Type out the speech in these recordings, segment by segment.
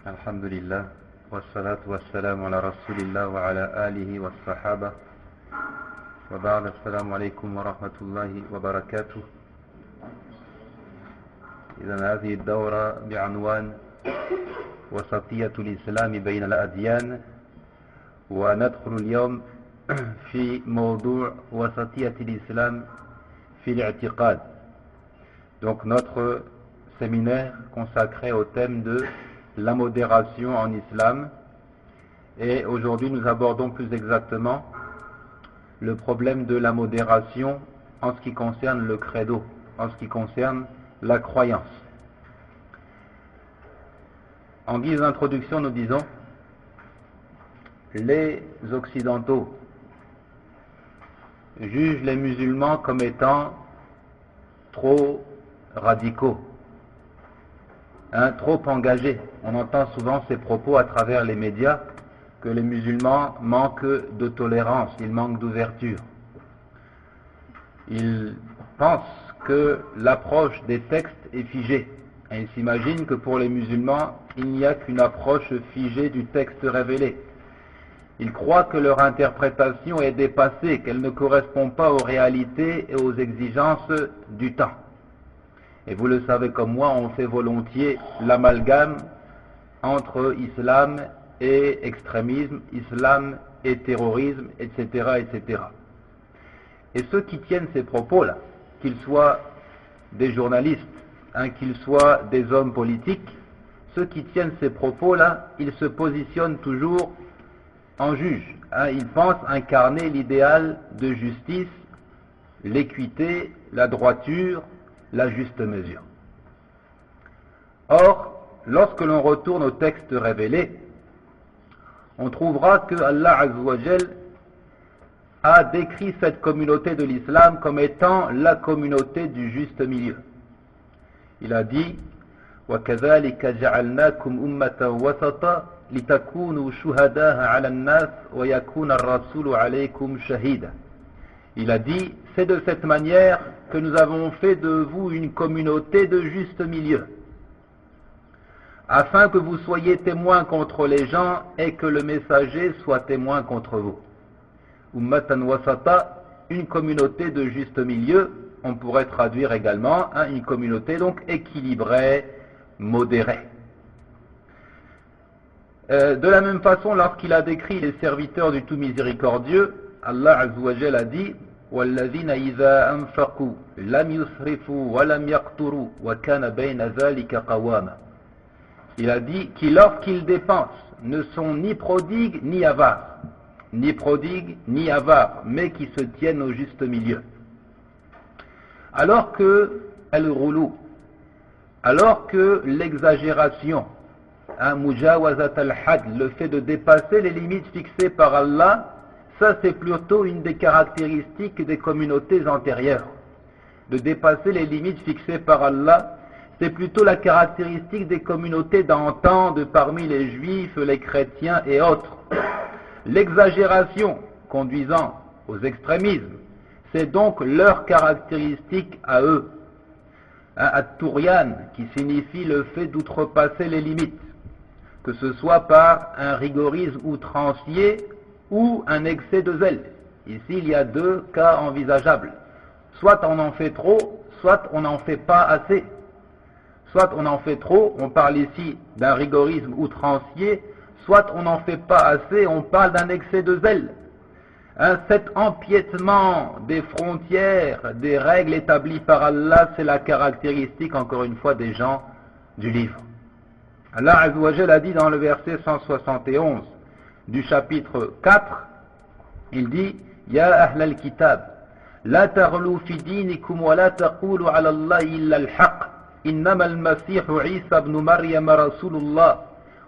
الحمد لله والصلاة والسلام على رسول الله وعلى آله والصحابة وبعد. السلام عليكم ورحمة الله وبركاته. إذن هذه الدورة بعنوان وسطية الإسلام بين الأديان، وندخل اليوم في موضوع وسطية الإسلام في الاعتقاد. Donc notre séminaire consacré au thème de la modération en islam, et aujourd'hui nous abordons plus exactement le problème de la modération en ce qui concerne le credo, en ce qui concerne la croyance. En guise d'introduction, nous disons: les occidentaux jugent les musulmans comme étant trop radicaux, trop engagés. On entend souvent ces propos à travers les médias, que les musulmans manquent de tolérance, ils manquent d'ouverture. Ils pensent que l'approche des textes est figée. Et ils s'imaginent que pour les musulmans, il n'y a qu'une approche figée du texte révélé. Ils croient que leur interprétation est dépassée, qu'elle ne correspond pas aux réalités et aux exigences du temps. Et vous le savez comme moi, on fait volontiers l'amalgame entre islam et extrémisme, islam et terrorisme, etc., etc. Et ceux qui tiennent ces propos-là, qu'ils soient des journalistes, qu'ils soient des hommes politiques, ceux qui tiennent ces propos-là, ils se positionnent toujours en juge. Ils pensent incarner l'idéal de justice, l'équité, la droiture, la juste mesure. Or, lorsque l'on retourne au texte révélé, on trouvera que Allah Azza wa Jal a décrit cette communauté de l'islam comme étant la communauté du juste milieu. Il a dit: وَكَذَلِكَ جَعَلْنَاكُمْ أُمَّةً وَسَطًا لِتَكُونُوا شُهَدَاءَ عَلَى النَّاسِ وَيَكُونَ الرَّسُولُ عَلَيْكُمْ شَهِيدًا. Il a dit: c'est de cette manière que nous avons fait de vous une communauté de juste milieu, afin que vous soyez témoins contre les gens et que le messager soit témoin contre vous. Ummatan wasata, une communauté de juste milieu, on pourrait traduire également une communauté donc équilibrée, modérée. De la même façon, lorsqu'il a décrit les serviteurs du tout miséricordieux, Allah Azza wa Jalla a dit: وَالَّذِينَ إِذَا أَنفَقُوا لَمْ يُسْرِفُوا وَلَمْ يَقْتُرُوا وَكَانَ بَيْنَ ذَلِكَ قَوَامًا. Il a dit qui, lorsqu'ils dépensent, ne sont ni prodigues ni avares, ni prodigues ni avares, mais qui se tiennent au juste milieu. Alors que l'exagération, mujawazat al-had, le fait de dépasser les limites fixées par Allah, ça c'est plutôt une des caractéristiques des communautés antérieures. De dépasser les limites fixées par Allah, c'est plutôt la caractéristique des communautés d'antan, de parmi les juifs, les chrétiens et autres. L'exagération conduisant aux extrémismes, c'est donc leur caractéristique à eux. At-Tourian, qui signifie le fait d'outrepasser les limites, que ce soit par un rigorisme outrancier ou un excès de zèle. Ici, il y a deux cas envisageables. Soit on en fait trop, soit on n'en fait pas assez. Soit on en fait trop, on parle ici d'un rigorisme outrancier, soit on n'en fait pas assez, on parle d'un excès de zèle. Cet empiètement des frontières, des règles établies par Allah, c'est la caractéristique, encore une fois, des gens du livre. Allah Azza wa Jalla a dit dans le verset 171 du chapitre 4, il dit: Ya ahl al-kitab, la taghlu fi dinikum wa la taqulu ala Allah illa al-haq. إنما المسيح عيسى ابن مريم رسول الله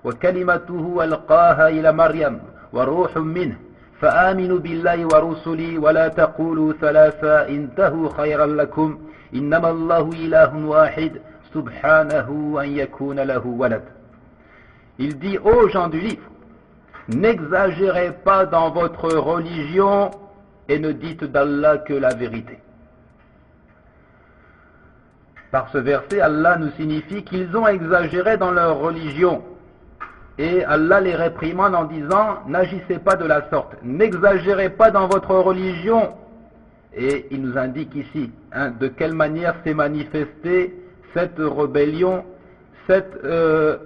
وكلمته ألقاها إلى مريم وروح منه فآمنوا بالله ورسله ولا تقولوا ثلاثة انتهوا خيرا لكم إنما الله إله واحد سبحانه أن يكون له ولد. Il dit aux gens du livre: n'exagérez pas dans votre religion et ne dites d'Allah que la vérité. Par ce verset, Allah nous signifie qu'ils ont exagéré dans leur religion. Et Allah les réprimande en disant, n'agissez pas de la sorte, n'exagérez pas dans votre religion. Et il nous indique ici de quelle manière s'est manifestée cette rébellion, cette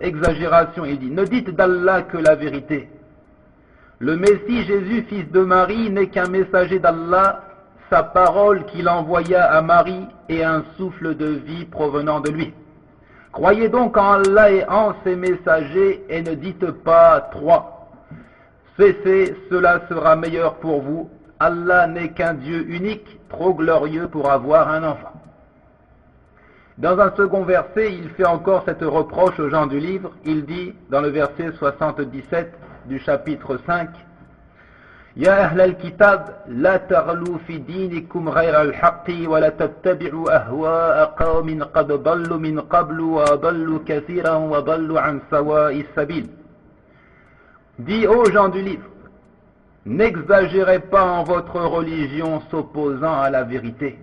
exagération. Il dit, ne dites d'Allah que la vérité. Le Messie Jésus, fils de Marie, n'est qu'un messager d'Allah, sa parole qu'il envoya à Marie est un souffle de vie provenant de lui. Croyez donc en Allah et en ses messagers et ne dites pas trois. Cessez, cela sera meilleur pour vous. Allah n'est qu'un Dieu unique, trop glorieux pour avoir un enfant. Dans un second verset, il fait encore cette reproche aux gens du livre. Il dit, dans le verset 77 du chapitre 5, يا أهل الكتاب لا تغلوا في دينكم غير الحق ولا تتبعوا أهواء قوم قد ضلوا من قبل وضلوا كثيرا وضلوا عن سواء السبيل. Dis aux gens du livre, n'exagérez pas en votre religion s'opposant à la vérité.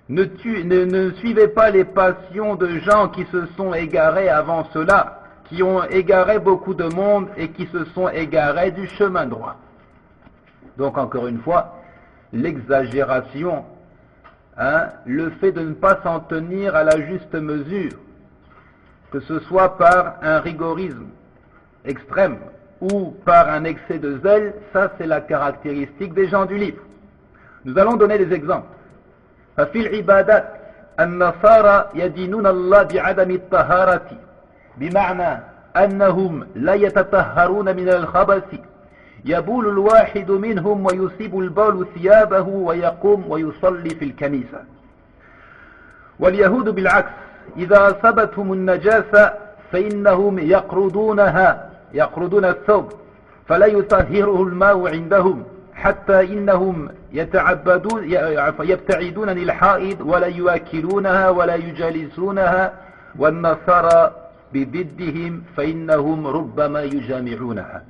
Ne suivez pas les passions de gens qui se sont égarés avant cela, qui ont égaré beaucoup de monde et qui se sont égarés du chemin droit. Donc encore une fois, l'exagération, le fait de ne pas s'en tenir à la juste mesure, que ce soit par un rigorisme extrême ou par un excès de zèle, ça c'est la caractéristique des gens du livre. Nous allons donner des exemples. ففي العبادات النصارى يدينون الله بعدم الطهارة بمعنى أنهم لا يتطهرون من الخبث يبول الواحد منهم ويصيب البول ثيابه ويقوم ويصلي في الكنيسة. واليهود بالعكس إذا أصابتهم النجاسة فإنهم يقرضون الثوب فلا يطهره الماء عندهم حتى إنهم يبتعدون عن الحائض ولا يؤكلونها ولا يجالسونها والنصارى بضدهم فإنهم ربما يجامعونها.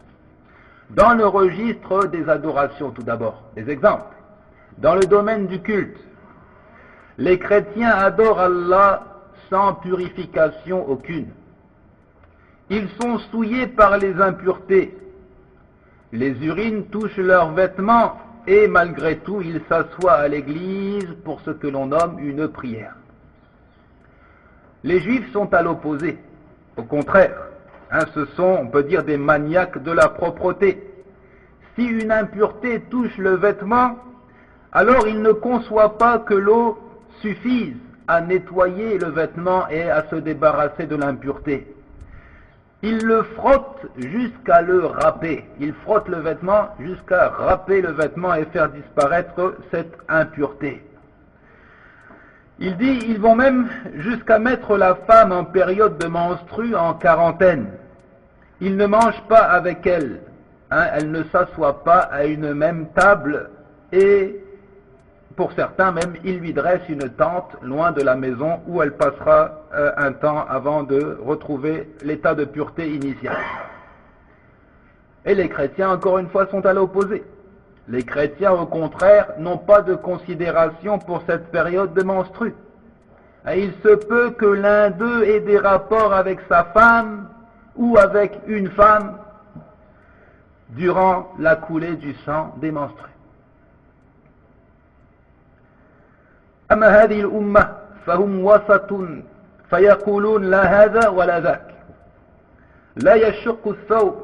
Dans le registre des adorations, tout d'abord, des exemples. Dans le domaine du culte, les chrétiens adorent Allah sans purification aucune. Ils sont souillés par les impuretés. Les urines touchent leurs vêtements et malgré tout, ils s'assoient à l'église pour ce que l'on nomme une prière. Les juifs sont à l'opposé. Au contraire, ce sont, on peut dire, des maniaques de la propreté. Si une impureté touche le vêtement, alors ils ne conçoivent pas que l'eau suffise à nettoyer le vêtement et à se débarrasser de l'impureté. Ils le frottent jusqu'à le râper. Ils frottent le vêtement jusqu'à râper le vêtement et faire disparaître cette impureté. Il dit, ils vont même jusqu'à mettre la femme en période de menstru en quarantaine. Ils ne mangent pas avec elle. Elle ne s'assoit pas à une même table et pour certains même, ils lui dressent une tente loin de la maison où elle passera un temps avant de retrouver l'état de pureté initial. Et les chrétiens, encore une fois, sont à l'opposé. Les chrétiens, au contraire, n'ont pas de considération pour cette période de menstru. Et il se peut que l'un d'eux ait des rapports avec sa femme ou avec une femme durant la coulée du sang des menstrues. أما هذه الأمة فهم وسط فيقولون لا هذا ولا ذاك لا يشق الثوب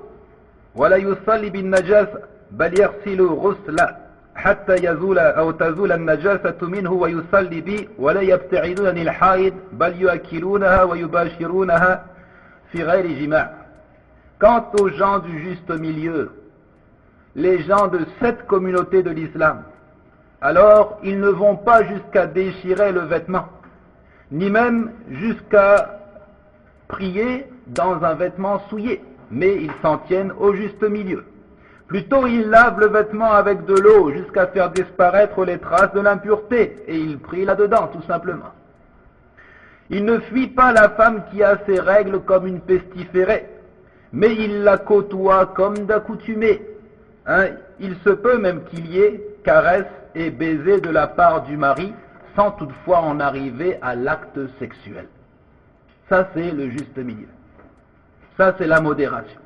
ولا يصلي بالنجاسة بل يغسل غسلا حتى يزول أو تزول النجاسة منه ويصلي به ولا يبتعدون عن الحائض بل يؤكلونها ويباشرونها في غير جماع. Quant aux gens du juste milieu, les gens de cette communauté de l'islam, alors ils ne vont pas jusqu'à déchirer le vêtement, ni même jusqu'à prier dans un vêtement souillé, mais ils s'en tiennent au juste milieu. Plutôt ils lavent le vêtement avec de l'eau jusqu'à faire disparaître les traces de l'impureté, et ils prient là-dedans tout simplement. Ils ne fuient pas la femme qui a ses règles comme une pestiférée, mais ils la côtoient comme d'accoutumé. Il se peut même qu'il y ait caresses et baisers de la part du mari, sans toutefois en arriver à l'acte sexuel. Ça c'est le juste milieu. Ça, c'est la modération.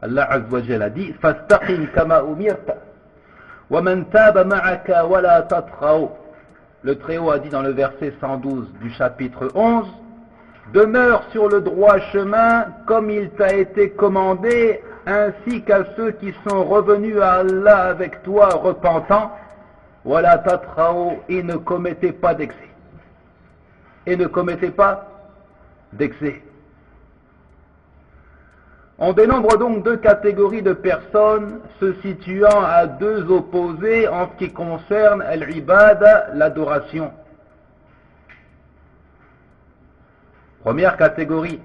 Allah Azza wa Jalla a dit « Fastaqim kama umirta, wa man taba ma'aka wa la tatghaw » Le Très-Haut a dit dans le verset 112 du chapitre 11 « Demeure sur le droit chemin comme il t'a été commandé, ainsi qu'à ceux qui sont revenus à Allah avec toi repentants, wa la tatghaw, et ne commettez pas d'excès. » Et ne commettez pas d'excès. On dénombre donc deux catégories de personnes se situant à deux opposés en ce qui concerne al-ibada, l'adoration. Première catégorie,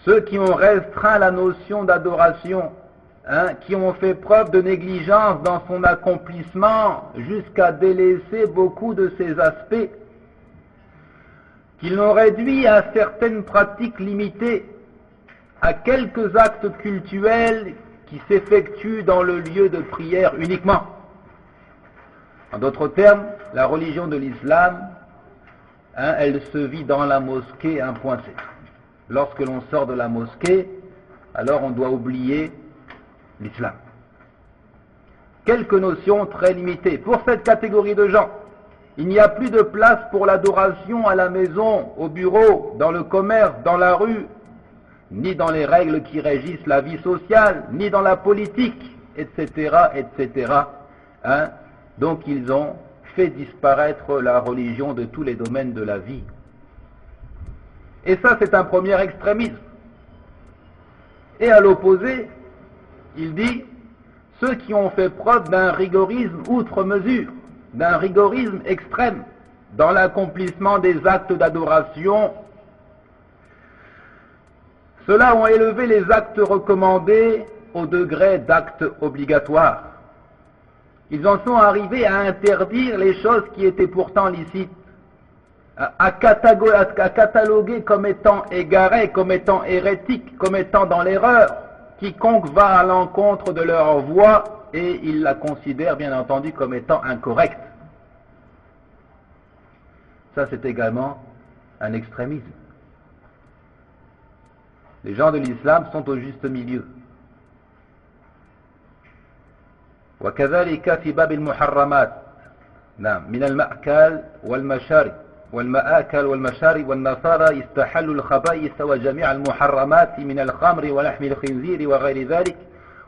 ceux qui ont restreint la notion d'adoration, qui ont fait preuve de négligence dans son accomplissement jusqu'à délaisser beaucoup de ses aspects, qu'ils l'ont réduit à certaines pratiques limitées, à quelques actes cultuels qui s'effectuent dans le lieu de prière uniquement. En d'autres termes, la religion de l'islam, elle se vit dans la mosquée, un point C. Lorsque l'on sort de la mosquée, alors on doit oublier l'islam. Quelques notions très limitées. Pour cette catégorie de gens, il n'y a plus de place pour l'adoration à la maison, au bureau, dans le commerce, dans la rue, ni dans les règles qui régissent la vie sociale, ni dans la politique, etc., etc. Donc ils ont fait disparaître la religion de tous les domaines de la vie. Et ça, c'est un premier extrémisme. Et à l'opposé, il dit, ceux qui ont fait preuve d'un rigorisme outre mesure, d'un rigorisme extrême, dans l'accomplissement des actes d'adoration, ceux-là ont élevé les actes recommandés au degré d'actes obligatoires. Ils en sont arrivés à interdire les choses qui étaient pourtant licites, à cataloguer comme étant égarés, comme étant hérétiques, comme étant dans l'erreur, quiconque va à l'encontre de leur voie, et ils la considèrent bien entendu comme étant incorrecte. Ça, c'est également un extrémisme. Les gens de l'islam sont au juste milieu. وكذلك في باب المحرمات نعم من المأكل والمشارب والمآكل والمشارب والنصارى استحلوا الخبائث وجميع المحرمات من الخمر ولحم الخنزير وغير ذلك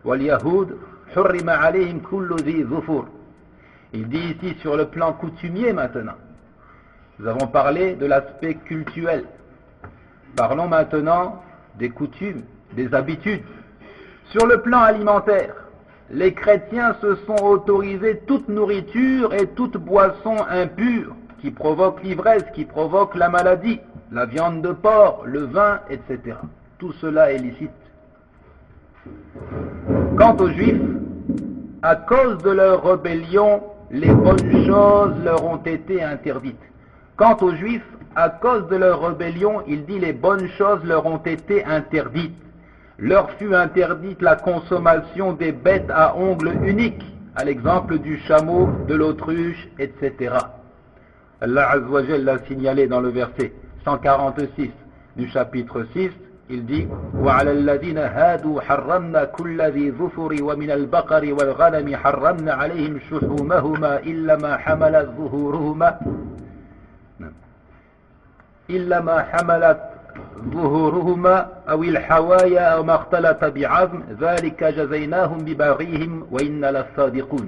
واليهود حرم عليهم كل ذي ظفر. Il dit ici sur le plan coutumier maintenant. Nous avons parlé de l'aspect cultuel. Parlons maintenant des coutumes, des habitudes. Sur le plan alimentaire, les chrétiens se sont autorisés toute nourriture et toute boisson impure qui provoque l'ivresse, qui provoque la maladie, la viande de porc, le vin, etc. Tout cela est licite. Quant aux Juifs, à cause de leur rébellion, les bonnes choses leur ont été interdites. Quant aux Juifs, à cause de leur rébellion, il dit les bonnes choses leur ont été interdites. Leur fut interdite la consommation des bêtes à ongles uniques, à l'exemple du chameau, de l'autruche, etc. Allah Azza wa Jalla l'a signalé dans le verset 146 du chapitre 6, il dit وَعَلَى الَّذِينَ هَادُوا حَرَّمْنَا كُلَّ ذِي ظُفُرِ وَمِنَ الْبَقَرِ وَالْغَنَمِ حَرَّمْنَا عَلَيْهِمْ شُحُومَهُمَا إِلَّا مَا حَمَلَتْ ظُهُورُهُمَا إلا ما حملت ظهورهما أو الحوايا أو ما اختلط بعظم ذلك جزيناهم ببغيهم وإنا لصادقون.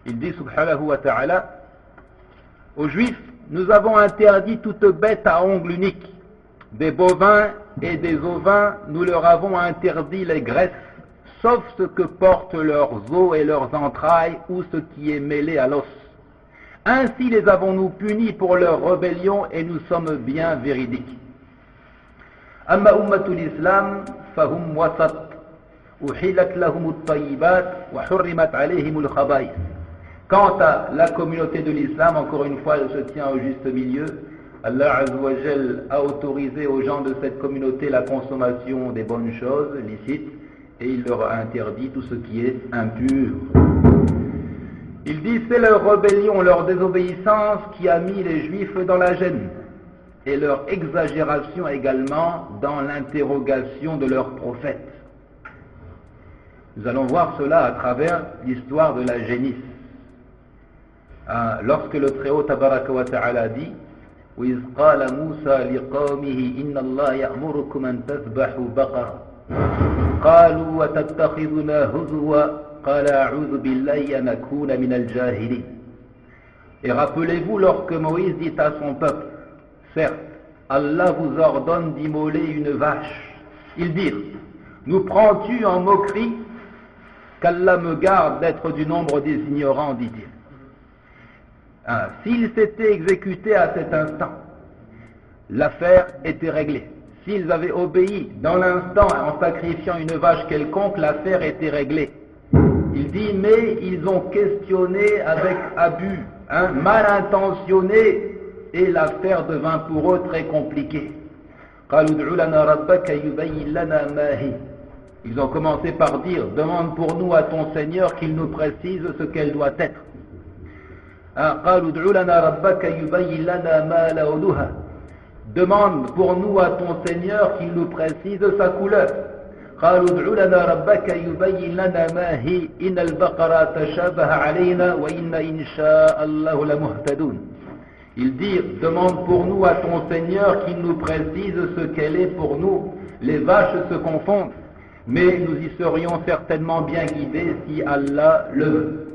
Il dit subhanahu wa ta'ala, aux Juifs, nous avons interdit toute bête à ongles uniques, des bovins et des ovins, nous leur avons interdit les graisses, sauf ce que portent leurs os et leurs entrailles ou ce qui est mêlé à l'os. Ainsi les avons-nous punis pour leur rébellion et nous sommes bien véridiques. Amma ummatul islam fahum wasat uhilat lahumut tayyibat wa hurrimat alayhimul khaba'ith. Quant à la communauté de l'islam, encore une fois, elle se tient au juste milieu. Allah Azza wa Jal a autorisé aux gens de cette communauté la consommation des bonnes choses licites et il leur a interdit tout ce qui est impur. Il dit c'est leur rébellion, leur désobéissance qui a mis les Juifs dans la gêne. et leur exagération également dans l'interrogation de leurs prophètes. Nous allons voir cela à travers l'histoire de la génisse. Lorsque le Très-Haut Tabaraka wa Ta'ala dit وَإِذْ قَالَ مُوسَى لِقَوْمِهِ إِنَّ اللَّهَ يَأْمُرُكُمْ أَن تَذْبَحُوا بَقَرَةً قَالُوا وَتَتَّخِذُنَا هُزُوًا قَالَ أَعُوذُ بِاللَّهِ أَنْ أَكُونَ مِنَ الْجَاهِلِينَ. Et rappelez-vous lorsque Moïse dit à son peuple, certes, Allah vous ordonne d'immoler une vache. Ils dirent, nous prends-tu en moquerie? Qu'Allah me garde d'être du nombre des ignorants, dit-il. S'ils s'étaient exécutés à cet instant, l'affaire était réglée. S'ils avaient obéi dans l'instant en sacrifiant une vache quelconque, l'affaire était réglée. Il dit, mais ils ont questionné avec abus, mal intentionné, et l'affaire devint pour eux très compliquée. Ils ont commencé par dire, demande pour nous à ton Seigneur qu'il nous précise ce qu'elle doit être. Demande pour nous à ton Seigneur qu'il nous précise sa couleur. Ils dirent, demande pour nous à ton Seigneur qu'il nous précise ce qu'elle est pour nous. Les vaches se confondent, mais nous y serions certainement bien guidés si Allah le veut.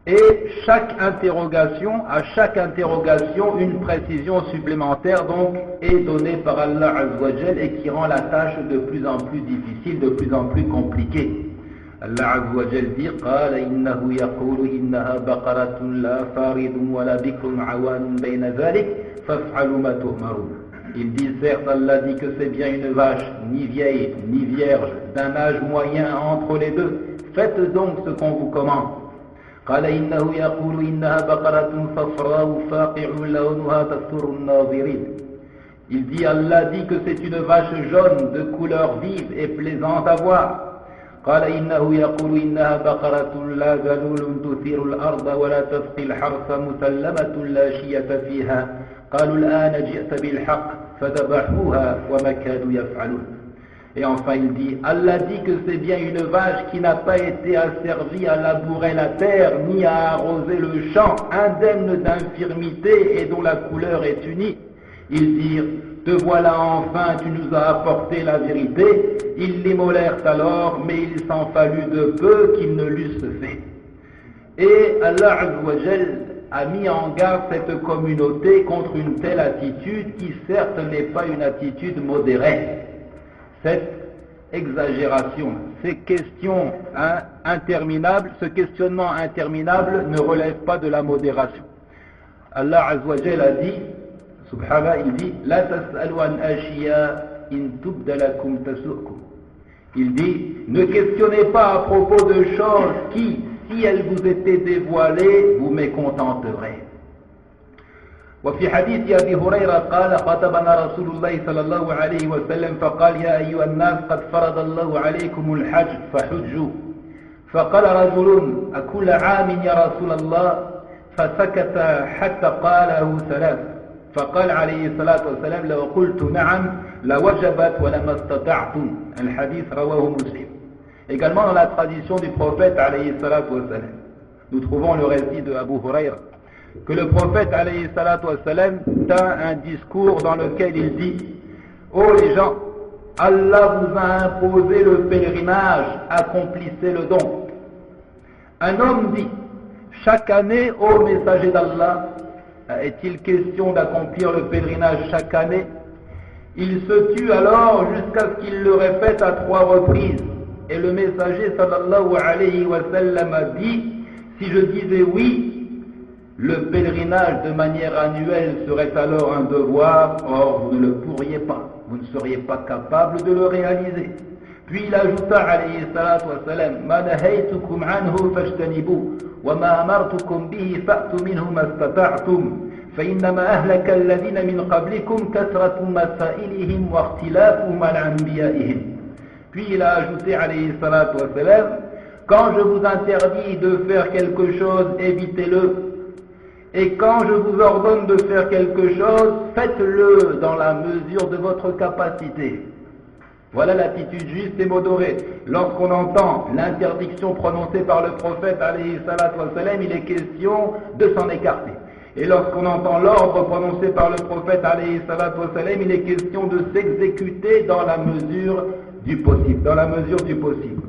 Et à chaque interrogation, une précision supplémentaire donc est donnée par Allah Azzawajal et qui rend la tâche de plus en plus difficile, de plus en plus compliquée. Allah Azzawajal dit قال إنه يقول إنها بقرة لا فارض ولا بكر عوان بين ذلك فافعلوا ما تؤمرون. Il dit certes, Allah dit que c'est bien une vache, ni vieille, ni vierge, d'un âge moyen entre les deux. Faites donc ce qu'on vous commande. قال إنه يقول إنها بقرة صفراء فاقع لونها تسر الناظرين. Il dit, Allah dit que c'est une vache jaune de couleur vive et plaisante à voir. قال إنه يقول إنها بقرة لا ذلول تثير الأرض ولا تسقي الحرث مسلمة لا شية فيها قالوا الآن جئت بالحق فذبحوها وما كانوا يفعلون. Et enfin il dit, Allah dit que c'est bien une vache qui n'a pas été asservie à labourer la terre ni à arroser le champ, indemne d'infirmité et dont la couleur est unie. Ils dirent, te voilà enfin, tu nous as apporté la vérité. Ils l'immolèrent alors, mais il s'en fallut de peu qu'ils ne l'eussent fait. Et Allah Azzawajal a mis en garde cette communauté contre une telle attitude qui certes n'est pas une attitude modérée. Cette exagération, ces questions interminables, ce questionnement interminable ne relève pas de la modération. Allah Azzawajal a dit, subhanallah, il dit, La tas'alu an ashiya in tubda lakum tasu'kum. Il dit, ne questionnez pas à propos de choses qui, si elles vous étaient dévoilées, vous mécontenterez. وفي حديث أبي هريرة قال خطبنا رسول الله صلى الله عليه وسلم فقال يا أيها الناس قد فرض الله عليكم الحج فحجوا فقال رجل أكل عام يا رسول الله فسكت حتى قاله ثلاث فقال عليه الصلاة والسلام لو قلت نعم لوجبت ولما استطعتم. الحديث رواه مسلم. Également dans la tradition du prophète alayhi salatu wassalam, nous trouvons le récit de Abu Hurayra que le prophète alayhi salatu wassalam tint un discours dans lequel il dit, ô les gens, Allah vous a imposé le pèlerinage, accomplissez le don. Un homme dit, chaque année, ô messager d'Allah, est-il question d'accomplir le pèlerinage chaque année? Il se tut alors jusqu'à ce qu'il le répète à 3 reprises. Et le messager sallallahu alayhi wa sallam a dit, si je disais oui, le pèlerinage de manière annuelle serait alors un devoir, or vous ne le pourriez pas, vous ne seriez pas capable de le réaliser. Puis il ajouta alayhi salatu wa salam, ma nahaytukum anhu fajtanibu, wa ma amartukum bihi fa'tu minhu mastata'tum, fa innama ahlaka alladhina min qablikum kasratu masailihim wa ikhtilafuhum ala anbiya'ihim. Puis il a ajouté alayhi salatu wa salam, quand je vous interdis de faire quelque chose, évitez-le. Et quand je vous ordonne de faire quelque chose, faites-le dans la mesure de votre capacité. Voilà l'attitude juste et modérée. Lorsqu'on entend l'interdiction prononcée par le prophète, alayhi salatu wassalam, il est question de s'en écarter. Et lorsqu'on entend l'ordre prononcé par le prophète, alayhi salatu wassalam, il est question de s'exécuter dans la mesure du possible. Dans la mesure du possible.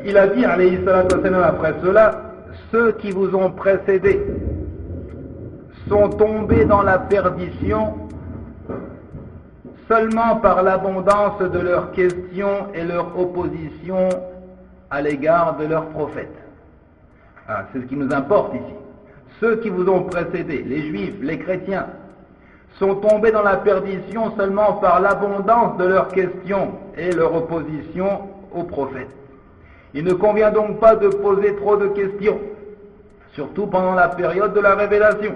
Il a dit, alayhi salatu wassalam, après cela, ceux qui vous ont précédés sont tombés dans la perdition seulement par l'abondance de leurs questions et leur opposition à l'égard de leur prophète. C'est ce qui nous importe ici. Ceux qui vous ont précédés, les juifs, les chrétiens, sont tombés dans la perdition seulement par l'abondance de leurs questions et leur opposition au prophète. Il ne convient donc pas de poser trop de questions, surtout pendant la période de la révélation,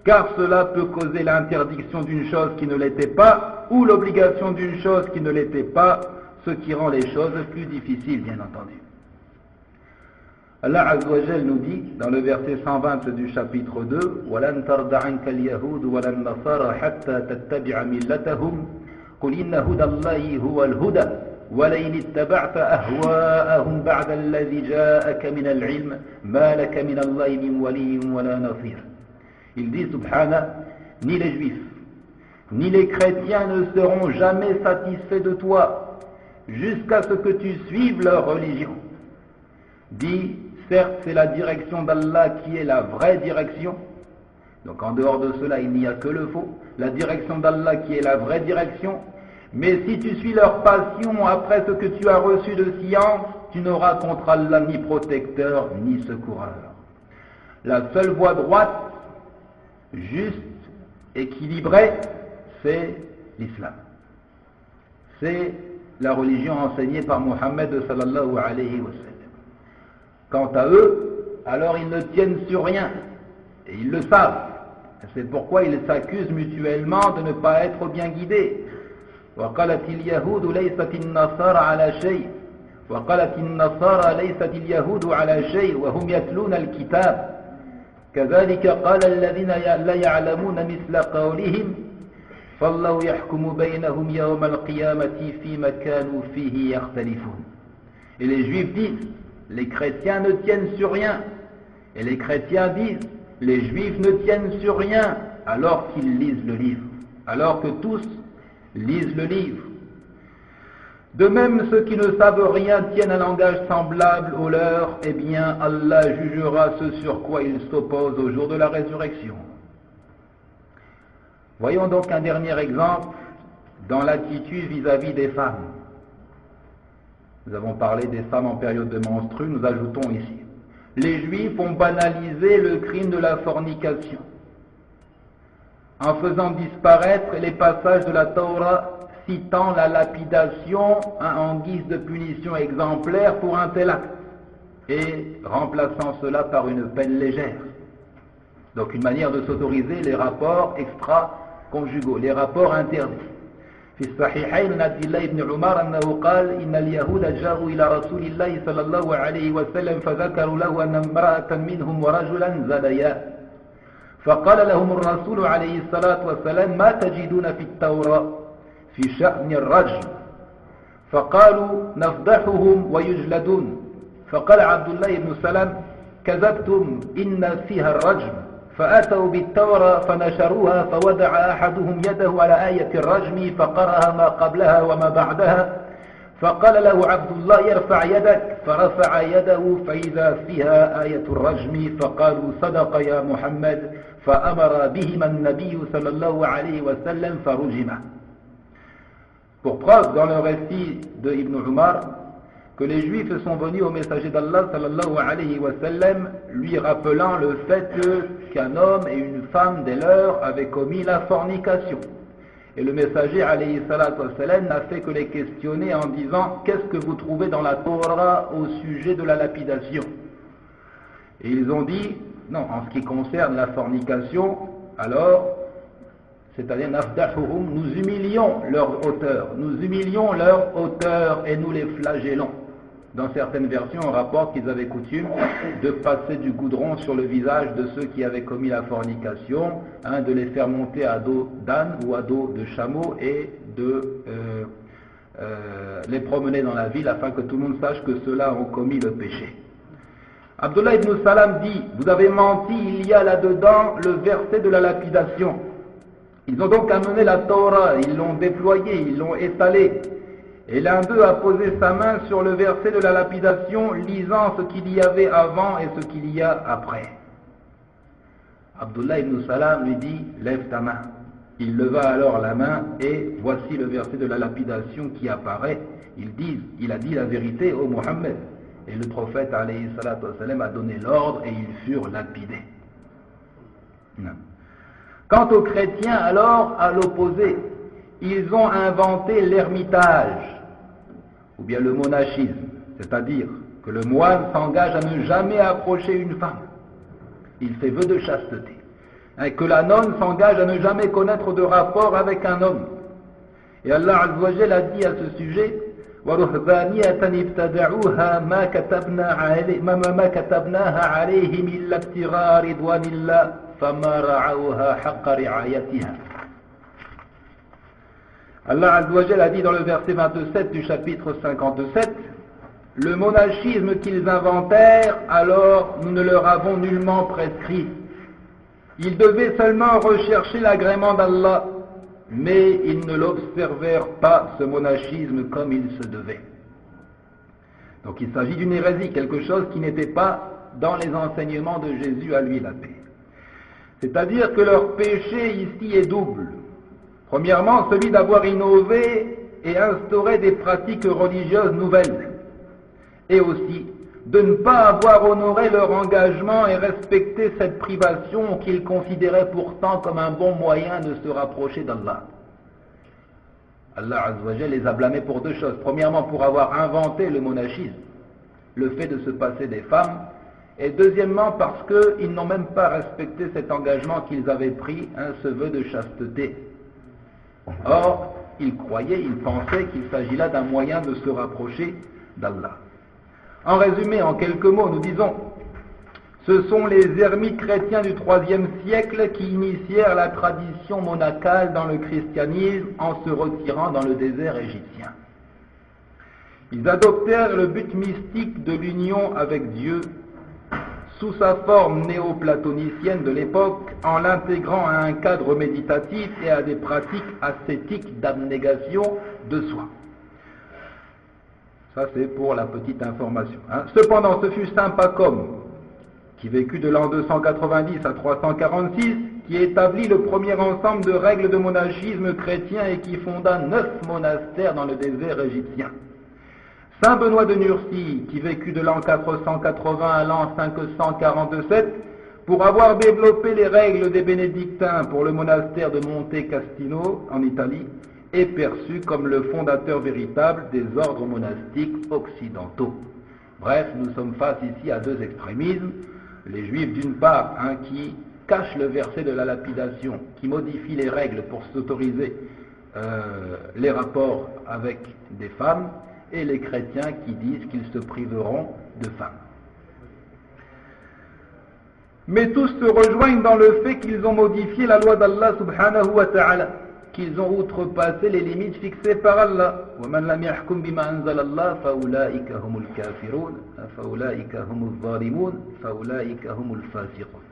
car cela peut causer l'interdiction d'une chose qui ne l'était pas, ou l'obligation d'une chose qui ne l'était pas, ce qui rend les choses plus difficiles, bien entendu. Allah Azza wa Jal nous dit, dans le verset 120 du chapitre 2, وَلَنْ تَرْضَ عَنْكَ الْيَهُودُ وَلَا النَّصَارَى حَتَّى تَتَّبِعَ مِلَّتَهُمْ قُلْ إِنَّ هُدَى اللَّهِ هُوَ الْهُدَى وَلَئِنِ اتَّبَعْتَ أَهْوَاءَهُمْ بَعْدَ الَّذِي جَاءَكَ مِنَ الْعِلْمِ مَا لَكَ مِنَ اللَّهِ مِنْ وَلِيٍّ وَلَا نَصِيرٍ. Il dit, subhana, ni les juifs, ni les chrétiens ne seront jamais satisfaits de toi, jusqu'à ce que tu suives leur religion. Dit, certes, c'est la direction d'Allah qui est la vraie direction, donc en dehors de cela, il n'y a que le faux, la direction d'Allah qui est la vraie direction, mais si tu suis leur passion après ce que tu as reçu de science, tu n'auras contre Allah ni protecteur, ni secoureur. La seule voie droite, juste, équilibrée, c'est l'islam. C'est la religion enseignée par Mohammed sallallahu alayhi wa sallam. Quant à eux, alors ils ne tiennent sur rien, et ils le savent. C'est pourquoi ils s'accusent mutuellement de ne pas être bien guidés. وقالت اليهود ليست النصارى على شيء وقالت النصارى ليست اليهود على شيء وهم يتلون الكتاب كذلك قال الذين لا يعلمون مثل قولهم فالله يحكم بينهم يوم القيامة فيما كانوا فيه يختلفون. Et les juifs disent, les chrétiens ne tiennent sur rien. Et les chrétiens disent, les juifs ne tiennent sur rien, alors qu'ils lisent le livre. Alors que tous lisent le livre. De même, ceux qui ne savent rien tiennent un langage semblable au leur, eh bien, Allah jugera ce sur quoi ils s'opposent au jour de la résurrection. Voyons donc un dernier exemple dans l'attitude vis-à-vis des femmes. Nous avons parlé des femmes en période de menstrue, nous ajoutons ici. Les Juifs ont banalisé le crime de la fornication, en faisant disparaître les passages de la Torah citant la lapidation en guise de punition exemplaire pour un tel acte, et remplaçant cela par une peine légère. Donc une manière de s'autoriser les rapports extra-conjugaux, les rapports interdits. في الصحيحين عن عبد الله بن عمر أنه قال إن اليهود جاءوا إلى رسول الله صلى الله عليه وسلم فذكروا له أن امرأة منهم ورجلا زنيا فقال لهم الرسول عليه الصلاة والسلام ما تجدون في التوراة في شأن الرجم فقالوا نفضحهم ويجلدون فقال عبد الله بن سلام كذبتم إن فيها الرجم فأتوا بالتوراة فنشروها فوضع أحدهم يده على آية الرجم فقرأها ما قبلها وما بعدها فقال له عبد الله يرفع يدك فرفع يده فإذا فيها آية الرجم فقالوا صدق يا محمد فأمر بهما النبي صلى الله عليه وسلم فرجما. Pour preuve, dans le récit de Ibn Umar, que les Juifs sont venus au messager d'Allah sallallahu alayhi wa sallam, lui rappelant le fait qu'un homme et une femme des leurs avaient commis la fornication. Et le messager alayhi salatu wa sallam n'a fait que les questionner en disant « Qu'est-ce que vous trouvez dans la Torah au sujet de la lapidation ?» Et ils ont dit « Non, en ce qui concerne la fornication, alors, c'est-à-dire nafdahuhum, nous humilions leur auteur et nous les flagellons. » Dans certaines versions, on rapporte qu'ils avaient coutume de passer du goudron sur le visage de ceux qui avaient commis la fornication, de les faire monter à dos d'âne ou à dos de chameau et de les promener dans la ville afin que tout le monde sache que ceux-là ont commis le péché. Abdullah ibn Salam dit, vous avez menti, il y a là-dedans le verset de la lapidation. Ils ont donc amené la Torah, ils l'ont déployée, ils l'ont étalée. Et l'un d'eux a posé sa main sur le verset de la lapidation, lisant ce qu'il y avait avant et ce qu'il y a après. Abdullah ibn Salam lui dit, lève ta main. Il leva alors la main et voici le verset de la lapidation qui apparaît. Il a dit la vérité au Mohammed. Et le prophète alayhi salatu wassalam a donné l'ordre et ils furent lapidés. Non. Quant aux chrétiens, alors, à l'opposé, ils ont inventé l'ermitage, ou bien le monachisme, c'est-à-dire que le moine s'engage à ne jamais approcher une femme. Il fait vœu de chasteté. Et que la nonne s'engage à ne jamais connaître de rapport avec un homme. Et Allah Azza wa Jalla a dit à ce sujet, وَرُهْبَانِيَةً ابْتَدَعُوهَا مَا كَتَبْنَاهَا عَلَيْهِمْ إِلَّا ابْتِغَاءَ رِضْوَانِ اللَّهِ فَمَا رَعَوْهَا حَقَّ رِعَايَتِهَا. Allah Azza wa Jalla a dit dans le verset 27 du chapitre 57, le monachisme qu'ils inventèrent, alors nous ne leur avons nullement prescrit. Ils devaient seulement rechercher l'agrément d'Allah, mais ils ne l'observèrent pas, ce monachisme, comme il se devait. Donc il s'agit d'une hérésie, quelque chose qui n'était pas dans les enseignements de Jésus à lui la paix. C'est-à-dire que leur péché ici est double. Premièrement, celui d'avoir innové et instauré des pratiques religieuses nouvelles, et aussi de ne pas avoir honoré leur engagement et respecté cette privation qu'ils considéraient pourtant comme un bon moyen de se rapprocher d'Allah. Allah Azza wa Jalla les a blâmés pour deux choses. Premièrement, pour avoir inventé le monachisme, le fait de se passer des femmes, et deuxièmement, parce qu'ils n'ont même pas respecté cet engagement qu'ils avaient pris, ce vœu de chasteté. Or, ils croyaient, ils pensaient qu'il s'agit là d'un moyen de se rapprocher d'Allah. En résumé, en quelques mots, nous disons, ce sont les ermites chrétiens du IIIe siècle qui initièrent la tradition monacale dans le christianisme en se retirant dans le désert égyptien. Ils adoptèrent le but mystique de l'union avec Dieu sous sa forme néo-platonicienne de l'époque, en l'intégrant à un cadre méditatif et à des pratiques ascétiques d'abnégation de soi. Ça, c'est pour la petite information. Cependant, ce fut saint Pacôme, qui vécut de l'an 290 à 346, qui établit le premier ensemble de règles de monachisme chrétien et qui fonda 9 monastères dans le désert égyptien. Saint Benoît de Nursie, qui vécut de l'an 480 à l'an 547, pour avoir développé les règles des bénédictins pour le monastère de Monte Cassino, en Italie, est perçu comme le fondateur véritable des ordres monastiques occidentaux. Bref, nous sommes face ici à deux extrémismes. Les juifs d'une part, qui cachent le verset de la lapidation, qui modifient les règles pour s'autoriser les rapports avec des femmes, et les chrétiens qui disent qu'ils se priveront de femmes. Mais tous se rejoignent dans le fait qu'ils ont modifié la loi d'Allah subhanahu wa ta'ala, qu'ils ont outrepassé les limites fixées par Allah. وَمَنْ لَمْ يَحْكُمْ بِمَا أَنزَلَ اللَّهُ فَأُولَٰئِكَ هُمُ الْكَافِرُونَ فَأُولَٰئِكَ هُمُ الظَّالِمُونَ فَأُولَٰئِكَ هُمُ الْفَاسِقُونَ.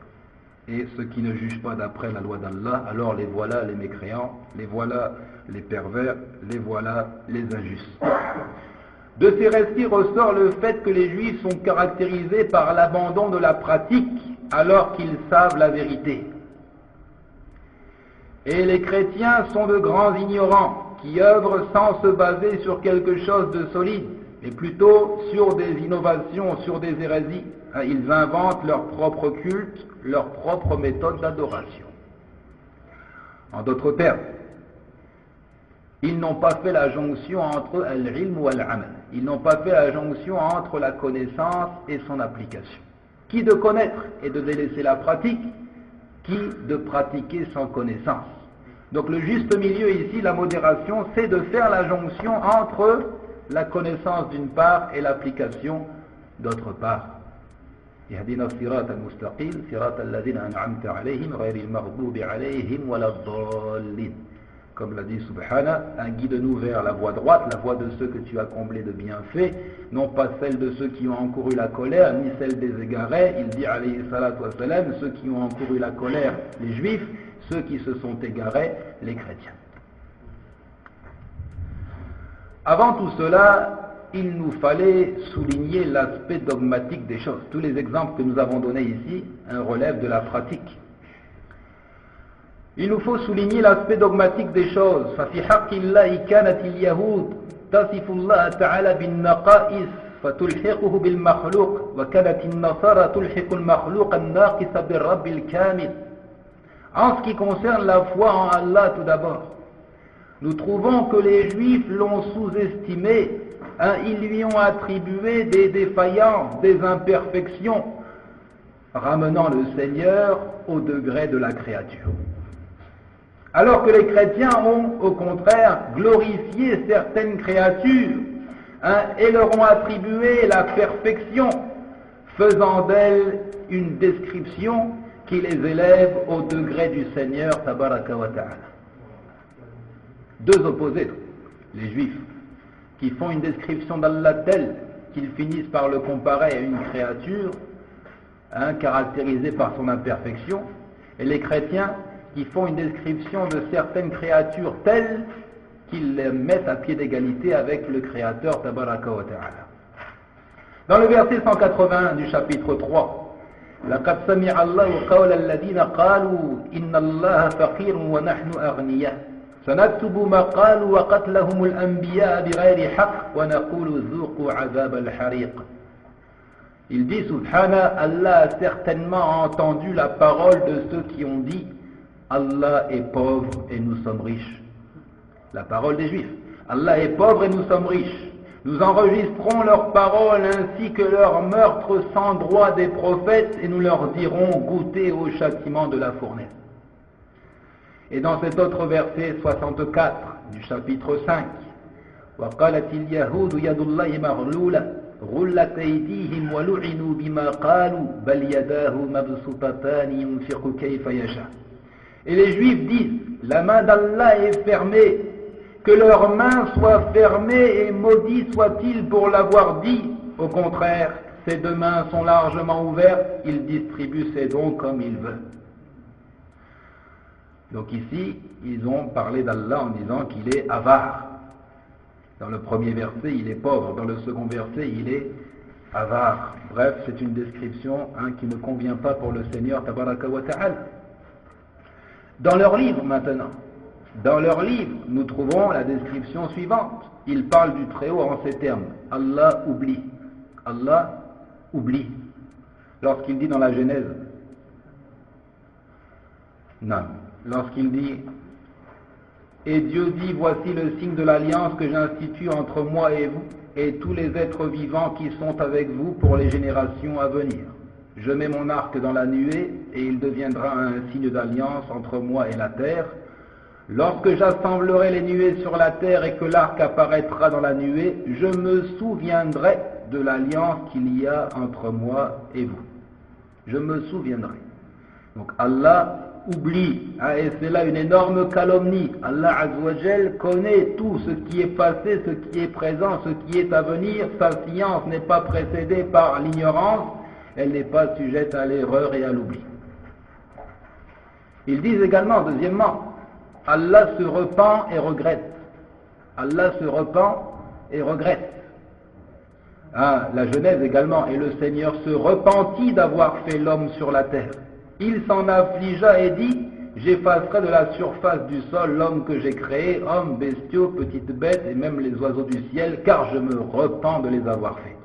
Et ceux qui ne jugent pas d'après la loi d'Allah, alors les voilà les mécréants, les voilà les pervers, les voilà les injustes. De ces récits ressort le fait que les juifs sont caractérisés par l'abandon de la pratique alors qu'ils savent la vérité. Et les chrétiens sont de grands ignorants qui œuvrent sans se baser sur quelque chose de solide, mais plutôt sur des innovations, sur des hérésies. Ils inventent leur propre culte, leur propre méthode d'adoration. En d'autres termes, ils n'ont pas fait la jonction entre al-ilm ou al-amal. Ils n'ont pas fait la jonction entre la connaissance et son application. Qui de connaître et de délaisser la pratique, qui de pratiquer sans connaissance. Donc le juste milieu ici, la modération, c'est de faire la jonction entre la connaissance d'une part et l'application d'autre part. Yahdina sirat al-mustaqim, sirat alladhina an'amta alayhim, ghayri al-maghdubi alayhim wa lad-dallin. Comme l'a dit Subhana, un guide-nous vers la voie droite, la voie de ceux que tu as comblés de bienfaits, non pas celle de ceux qui ont encouru la colère, ni celle des égarés. Il dit, alayhi salatu wassalam, ceux qui ont encouru la colère, les juifs, ceux qui se sont égarés, les chrétiens. Avant tout cela, il nous fallait souligner l'aspect dogmatique des choses. Tous les exemples que nous avons donnés ici relèvent de la pratique. Il nous faut souligner l'aspect dogmatique des choses. ففي حق الله كانت اليهود تصف الله تعالى بالنقائص فتلحقه بالمخلوق وكانت النصارى تلحق المخلوق الناقص بالرب الكامل. En ce qui concerne la foi en Allah tout d'abord, nous trouvons que les Juifs l'ont sous-estimé, ils lui ont attribué des défaillances, des imperfections, ramenant le Seigneur au degré de la créature. Alors que les chrétiens ont, au contraire, glorifié certaines créatures et leur ont attribué la perfection, faisant d'elles une description qui les élève au degré du Seigneur Tabaraka wa Ta'ala. Deux opposés, les Juifs, qui font une description d'Allah telle qu'ils finissent par le comparer à une créature caractérisée par son imperfection, et les chrétiens qui font une description de certaines créatures telles qu'ils les mettent à pied d'égalité avec le Créateur Tabaraka wa Ta'ala. Dans le verset 181 du chapitre 3, لَقَدْ سَمِعَ اللَّهُ قَوْلَ الَّذِينَ قَالُوا إِنَّ اللَّهَ فَقِيرٌ وَنَحْنُ أَغْنِيَاءُ سَنَكْتُبُ مَا قَالُوا وَقَتْلَهُمُ الْأَنْبِيَاءَ بِغَيْرِ حَقٍّ وَنَقُولُ ذُوقُوا عَذَابَ الْحَرِيقِ. Il dit, Subhana, Allah a certainement entendu la parole de ceux qui ont dit Allah est pauvre et nous sommes riches. La parole des Juifs. Allah est pauvre et nous sommes riches. Nous enregistrons leurs paroles ainsi que leurs meurtres sans droit des prophètes et nous leur dirons goûtez au châtiment de la fournaise. Et dans cet autre verset 64 du chapitre 5, وَقَالَتِ الْيَهُودُ يَدُ اللَّهِ مَغْلُولَةٌ غُلَّتْ أَيْدِيهِمْ وَلُعِنُوا بِمَا قَالُوا بَلْ يَدَاهُ مَبْسُوطَتَانِ يُنْفِقُ كَيْفَ يَشَاءُ. Et les Juifs disent, la main d'Allah est fermée, que leurs mains soient fermées et maudits soient-ils pour l'avoir dit. Au contraire, ses deux mains sont largement ouvertes, il distribue ses dons comme il veut. Donc ici, ils ont parlé d'Allah en disant qu'il est avare. Dans le premier verset, il est pauvre. Dans le second verset, il est avare. Bref, c'est une description qui ne convient pas pour le Seigneur Tabaraka wa Ta'ala. Dans leur livre maintenant, nous trouvons la description suivante. Ils parlent du Très-Haut en ces termes. Allah oublie. Allah oublie. Lorsqu'il dit dans la Genèse, non. Lorsqu'il dit, et Dieu dit, voici le signe de l'alliance que j'institue entre moi et vous, et tous les êtres vivants qui sont avec vous pour les générations à venir. Je mets mon arc dans la nuée, et il deviendra un signe d'alliance entre moi et la terre. Lorsque j'assemblerai les nuées sur la terre et que l'arc apparaîtra dans la nuée, je me souviendrai de l'alliance qu'il y a entre moi et vous. Je me souviendrai. Donc Allah oublie, et c'est là une énorme calomnie. Allah Azzawajal connaît tout ce qui est passé, ce qui est présent, ce qui est à venir. Sa science n'est pas précédée par l'ignorance, elle n'est pas sujette à l'erreur et à l'oubli. Ils disent également, deuxièmement, Allah se repent et regrette. Allah se repent et regrette. La Genèse également, et le Seigneur se repentit d'avoir fait l'homme sur la terre. Il s'en affligea et dit, j'effacerai de la surface du sol l'homme que j'ai créé, hommes, bestiaux, petites bêtes et même les oiseaux du ciel, car je me repens de les avoir faits.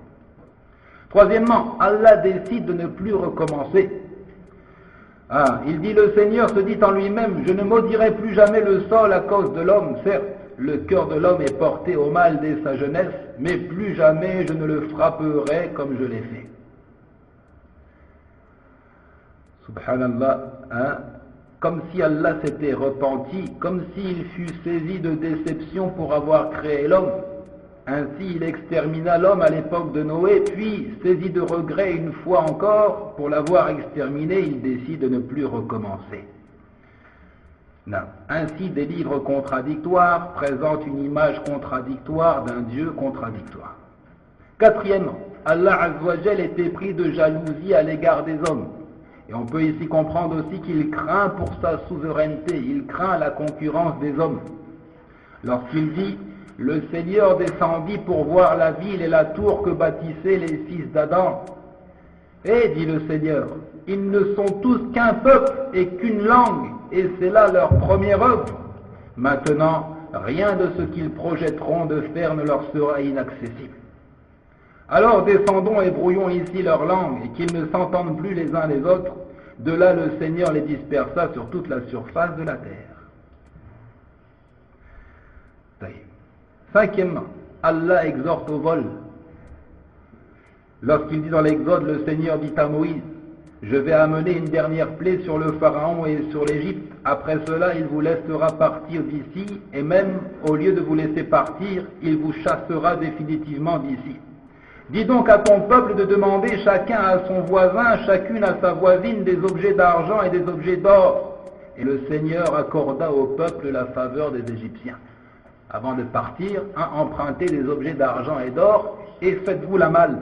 Troisièmement, Allah décide de ne plus recommencer. Il dit, le Seigneur se dit en lui-même, je ne maudirai plus jamais le sol à cause de l'homme. Certes, le cœur de l'homme est porté au mal dès sa jeunesse, mais plus jamais je ne le frapperai comme je l'ai fait. Subhanallah, comme si Allah s'était repenti, comme s'il fut saisi de déception pour avoir créé l'homme. Ainsi il extermina l'homme à l'époque de Noé, puis, saisi de regret une fois encore, pour l'avoir exterminé, il décide de ne plus recommencer. Non. Ainsi des livres contradictoires présentent une image contradictoire d'un Dieu contradictoire. Quatrièmement, Allah Azzawajal était pris de jalousie à l'égard des hommes. Et on peut ici comprendre aussi qu'il craint pour sa souveraineté, il craint la concurrence des hommes. Lorsqu'il dit « Le Seigneur descendit pour voir la ville et la tour que bâtissaient les fils d'Adam. » Et dit le Seigneur, ils ne sont tous qu'un peuple et qu'une langue, et c'est là leur première œuvre. Maintenant, rien de ce qu'ils projetteront de faire ne leur sera inaccessible. Alors descendons et brouillons ici leur langue, et qu'ils ne s'entendent plus les uns les autres. De là le Seigneur les dispersa sur toute la surface de la terre. Cinquièmement, Allah exhorte au vol. Lorsqu'il dit dans l'Exode, le Seigneur dit à Moïse, « Je vais amener une dernière plaie sur le Pharaon et sur l'Égypte. Après cela, il vous laissera partir d'ici, et même au lieu de vous laisser partir, il vous chassera définitivement d'ici. Dis donc à ton peuple de demander chacun à son voisin, chacune à sa voisine des objets d'argent et des objets d'or. » Et le Seigneur accorda au peuple la faveur des Égyptiens. Avant de partir, empruntez des objets d'argent et d'or et faites-vous la malle.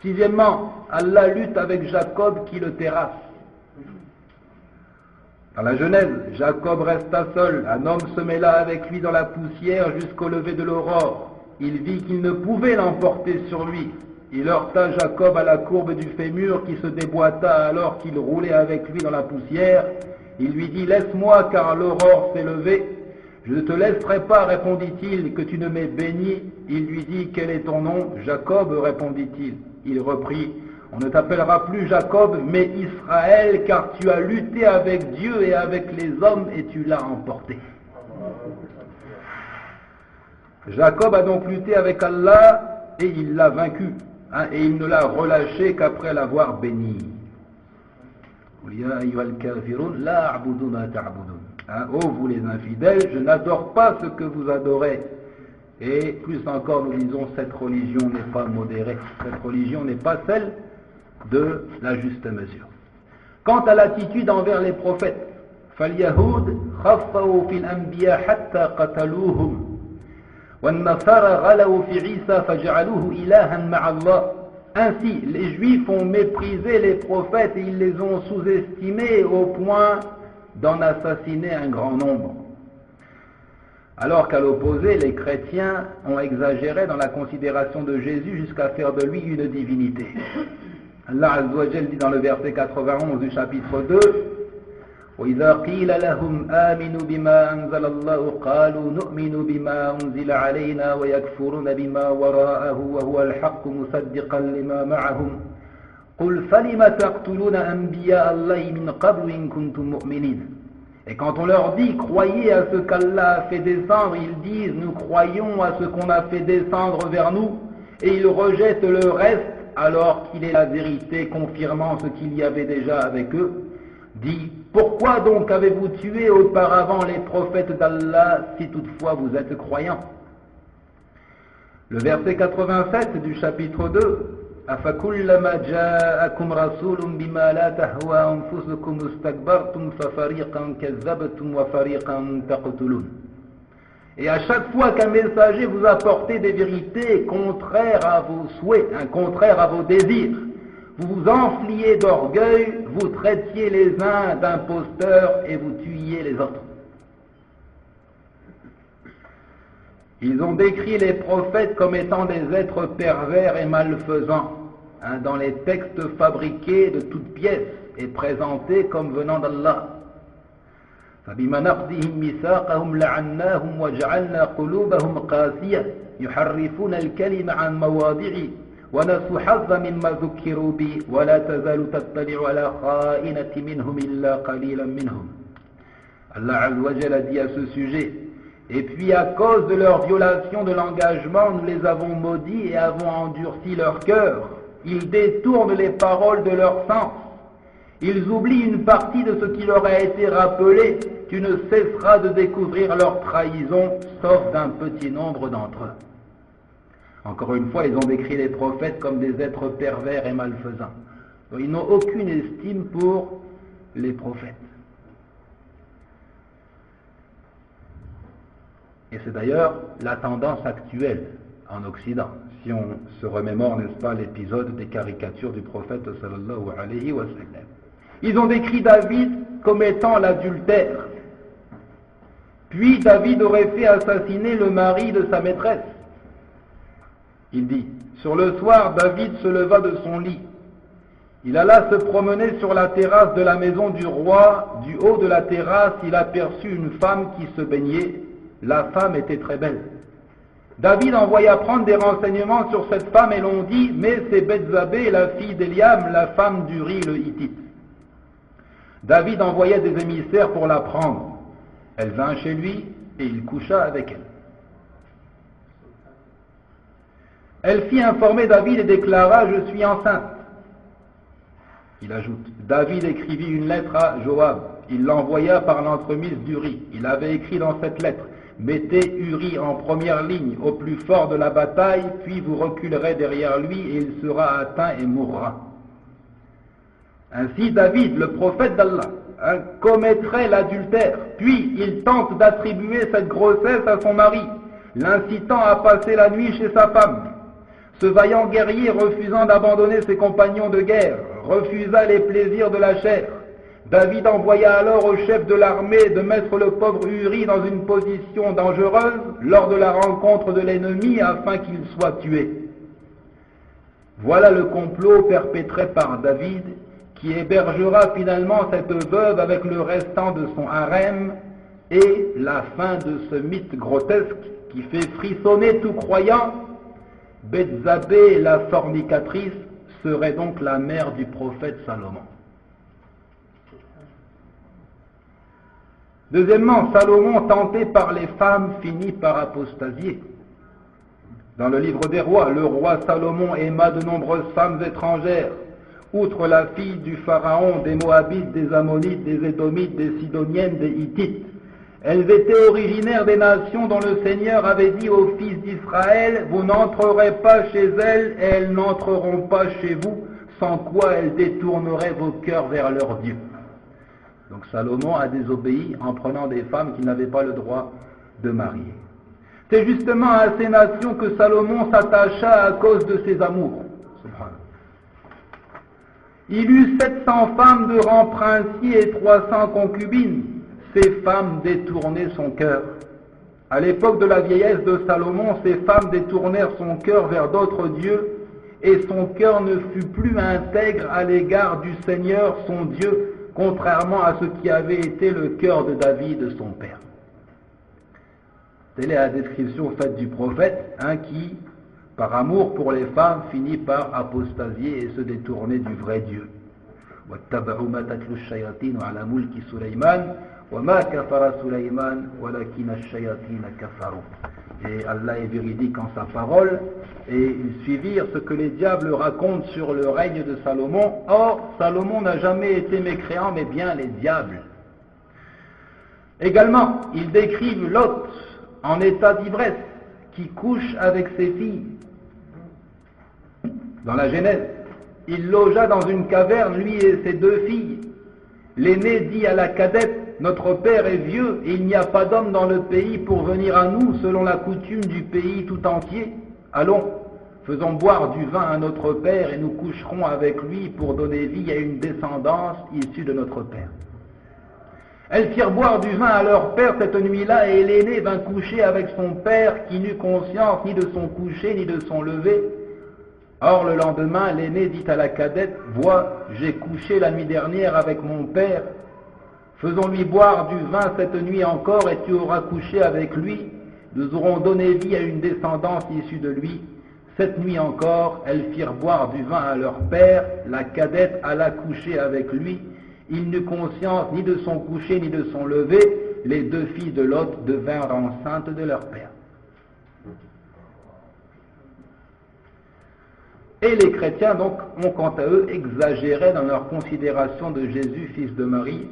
Sixièmement, Allah lutte avec Jacob qui le terrasse. Dans la Genèse, Jacob resta seul, un homme se mêla avec lui dans la poussière jusqu'au lever de l'aurore. Il vit qu'il ne pouvait l'emporter sur lui. Il heurta Jacob à la courbe du fémur qui se déboîta alors qu'il roulait avec lui dans la poussière. Il lui dit « Laisse-moi car l'aurore s'est levée. » « Je ne te laisserai pas, répondit-il, que tu ne m'aies béni. » Il lui dit « Quel est ton nom ?» « Jacob, répondit-il. Il reprit « On ne t'appellera plus Jacob, mais Israël, car tu as lutté avec Dieu et avec les hommes et tu l'as emporté. » Jacob a donc lutté avec Allah et il l'a vaincu. Et il ne l'a relâché qu'après l'avoir béni. Ô vous les infidèles, je n'adore pas ce que vous adorez. Et plus encore, nous disons, cette religion n'est pas modérée. Cette religion n'est pas celle de la juste mesure. Quant à l'attitude envers les prophètes, فَالْيَهُودِ خَفَّوْا فِي الْأَنْبِيَا حَتَّى قَتَلُوهُمْ وَالنَّصَارَى غَلَوْا فِي عِيسَى فَجَعَلُوهُ إِلَهًا مَعَ اللَّهِ. Ainsi, les Juifs ont méprisé les prophètes et ils les ont sous-estimés au point d'en assassiner un grand nombre. Alors qu'à l'opposé, les chrétiens ont exagéré dans la considération de Jésus jusqu'à faire de lui une divinité. Allah Azzawajal dit dans le verset 91 du chapitre 2, وَإِذَا قِيلَ لَهُمْ آمِنُوا بِمَا أَنزَلَ اللَّهُ قَالُوا نُؤْمِنُ بِمَا أُنزِلَ عَلَيْنَا وَيَكْفُرُونَ بِمَا وَرَاءَهُ وَهُوَ الْحَقُّ مُصَدِّقًا لِمَا مَعَهُمْ قُلْ فَلِمَ تَقْتُلُونَ أَنْبِيَاءَ اللَّهِ مِنْ قَبْلُ إِن كُنتُم مُؤْمِنِينَ. Et quand on leur dit « Croyez à ce qu'Allah a fait descendre », ils disent « Nous croyons à ce qu'on a fait descendre vers nous », et ils rejettent le reste alors qu'il est la vérité confirmant ce qu'il y avait déjà avec eux. Dit « Pourquoi donc avez-vous tué auparavant les prophètes d'Allah si toutefois vous êtes croyants ?» Le verset 87 du chapitre 2, أَفَكُلَّمَا جَاءَكُمْ رَسُولٌ بِمَا لَا تَهْوَى أَنفُسُكُمُ اسْتَكْبَرْتُمْ فَفَرِيقًا كَذَّبْتُمْ وَفَرِيقًا تَقْتُلُونَ. Et à chaque fois qu'un messager vous apportait des vérités contraires à vos souhaits, contraires à vos désirs, vous vous enfliez d'orgueil, vous traitiez les uns d'imposteurs et vous tuiez les autres. Ils ont décrit les prophètes comme étant des êtres pervers et malfaisants, dans les textes fabriqués de toutes pièces et présentés comme venant d'Allah. فَبِمَا نَقْضِهِمْ مِيثَاقَهُمْ لَعَنَّاهُمْ وَجَعَلْنَا قُلُوبَهُمْ قَاسِيَةً يُحَرِّفُونَ الْكَلِمَ عَنْ مَوَاضِعِهِ وَنَسُوا حَظًّا مِمَّا ذُكِّرُوا بِهِ وَلَا تَزَالُ تَطَّلِعُ عَلَى خَائِنَةٍ مِنْهُمْ إِلَّا قَلِيلًا مِنْهُمْ. Allah Azzawajal a dit à ce sujet: et puis à cause de leur violation de l'engagement, nous les avons maudits et avons endurci leur cœur. Ils détournent les paroles de leur sens. Ils oublient une partie de ce qui leur a été rappelé. Tu ne cesseras de découvrir leur trahison, sauf d'un petit nombre d'entre eux. Encore une fois, ils ont décrit les prophètes comme des êtres pervers et malfaisants. Donc, ils n'ont aucune estime pour les prophètes. Et c'est d'ailleurs la tendance actuelle en Occident, si on se remémore, n'est-ce pas, l'épisode des caricatures du prophète sallallahu alayhi wa sallam. Ils ont décrit David comme étant l'adultère. Puis David aurait fait assassiner le mari de sa maîtresse. Il dit, sur le soir, David se leva de son lit. Il alla se promener sur la terrasse de la maison du roi. Du haut de la terrasse, il aperçut une femme qui se baignait. La femme était très belle. David envoya prendre des renseignements sur cette femme et l'on dit, mais c'est Bethzabée, la fille d'Eliam, la femme d'Uri le Hittite. David envoya des émissaires pour la prendre. Elle vint chez lui et il coucha avec elle. Elle fit informer David et déclara, je suis enceinte. Il ajoute, David écrivit une lettre à Joab. Il l'envoya par l'entremise d'Uri. Il avait écrit dans cette lettre, mettez Uri en première ligne au plus fort de la bataille, puis vous reculerez derrière lui et il sera atteint et mourra. Ainsi David, le prophète d'Allah, commettrait l'adultère, puis il tente d'attribuer cette grossesse à son mari, l'incitant à passer la nuit chez sa femme. Ce vaillant guerrier, refusant d'abandonner ses compagnons de guerre, refusa les plaisirs de la chair. David envoya alors au chef de l'armée de mettre le pauvre Uri dans une position dangereuse lors de la rencontre de l'ennemi afin qu'il soit tué. Voilà le complot perpétré par David qui hébergera finalement cette veuve avec le restant de son harem et la fin de ce mythe grotesque qui fait frissonner tout croyant. Bethzabée, la fornicatrice, serait donc la mère du prophète Salomon. Deuxièmement, Salomon, tenté par les femmes, finit par apostasier. Dans le livre des rois, le roi Salomon aima de nombreuses femmes étrangères, outre la fille du pharaon, des Moabites, des Ammonites, des Édomites, des Sidoniennes, des Hittites. Elles étaient originaires des nations dont le Seigneur avait dit aux fils d'Israël, vous n'entrerez pas chez elles et elles n'entreront pas chez vous, sans quoi elles détourneraient vos cœurs vers leur Dieu. Donc Salomon a désobéi en prenant des femmes qu'il n'avait pas le droit de marier. C'est justement à ces nations que Salomon s'attacha à cause de ses amours. Il eut 700 femmes de rang princier et 300 concubines. Ces femmes détournaient son cœur. À l'époque de la vieillesse de Salomon, ces femmes détournèrent son cœur vers d'autres dieux et son cœur ne fut plus intègre à l'égard du Seigneur, son Dieu, contrairement à ce qui avait été le cœur de David, son père. Telle est la description faite du prophète, qui, par amour pour les femmes, finit par apostasier et se détourner du vrai Dieu. وَاتَّبَعُوا مَا تَتْلُو الشَّيَاطِينُ عَلَى مُلْكِ سُلَيْمَانَ وَمَا كَفَرَ سُلَيْمَانَ وَلَكِنَّ الشَّيَاطِينَ كَفَرُوا. Et Allah est véridique en sa parole, et ils suivirent ce que les diables racontent sur le règne de Salomon. Or, Salomon n'a jamais été mécréant, mais bien les diables. Également, ils décrivent Lot en état d'ivresse, qui couche avec ses filles. Dans la Genèse, il logea dans une caverne, lui et ses 2 filles. L'aîné dit à la cadette, notre père est vieux et il n'y a pas d'homme dans le pays pour venir à nous selon la coutume du pays tout entier. Allons, faisons boire du vin à notre père et nous coucherons avec lui pour donner vie à une descendance issue de notre père. Elles firent boire du vin à leur père cette nuit-là et l'aîné vint coucher avec son père qui n'eut conscience ni de son coucher ni de son lever. Or le lendemain, l'aîné dit à la cadette, vois, j'ai couché la nuit dernière avec mon père. Faisons-lui boire du vin cette nuit encore et tu auras couché avec lui. Nous aurons donné vie à une descendance issue de lui. Cette nuit encore, elles firent boire du vin à leur père. La cadette alla coucher avec lui. Il n'eut conscience ni de son coucher ni de son lever. Les 2 filles de Lot devinrent enceintes de leur père. Et les chrétiens donc ont quant à eux exagéré dans leur considération de Jésus, fils de Marie,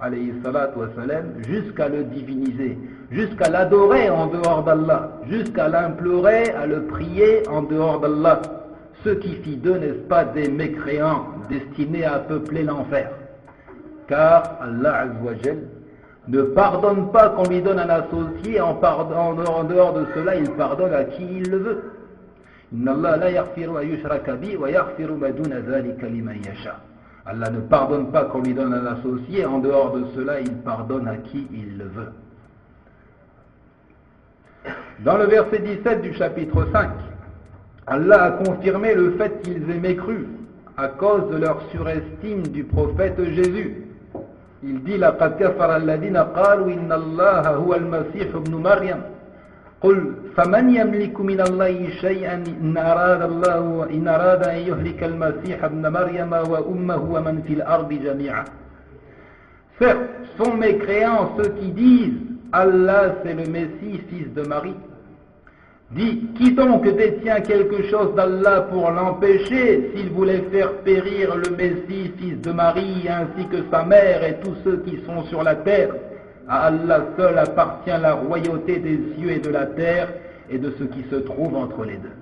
alayhi salatu wassalam, jusqu'à le diviniser, jusqu'à l'adorer en dehors d'Allah, jusqu'à l'implorer, à le prier en dehors d'Allah. Ce qui fit d'eux, n'est-ce pas, des mécréants destinés à peupler l'enfer. Car Allah Azza wa Jal ne pardonne pas qu'on lui donne un associé, en dehors de cela, il pardonne à qui il le veut. Inna Allah la yaghfiru an yushraka bi wa yaghfiru ma duna dhalika liman yasha. Allah ne pardonne pas qu'on lui donne un associé, en dehors de cela, il pardonne à qui il le veut. Dans le verset 17 du chapitre 5, Allah a confirmé le fait qu'ils aient mécru à cause de leur surestime du prophète Jésus. Il dit لَقَدْ كَفَرَ الَّذِينَ قَالُوا إِنَّ اللَّهَ هُوَ الْمَسِيحُ ابْنُ مَرْيَمَ قُلْ فَمَنْ يَمْلِكُ مِنَ اللَّهِ شَيْئًا إِنْ أَرَادَ أَنْ يُهْلِكَ الْمَسِيحَ ابْنَ مَرْيَمَ وَأُمَّهُ وَمَنْ فِي الْأَرْضِ جَمِيعًا. Certes, sont mécréants ceux qui disent Allah c'est le Messie, fils de Marie. Dit, qui donc détient quelque chose d'Allah pour l'empêcher s'il voulait faire périr le Messie, fils de Marie, ainsi que sa mère et tous ceux qui sont sur la terre? À Allah seul appartient la royauté des cieux et de la terre et de ce qui se trouve entre les deux.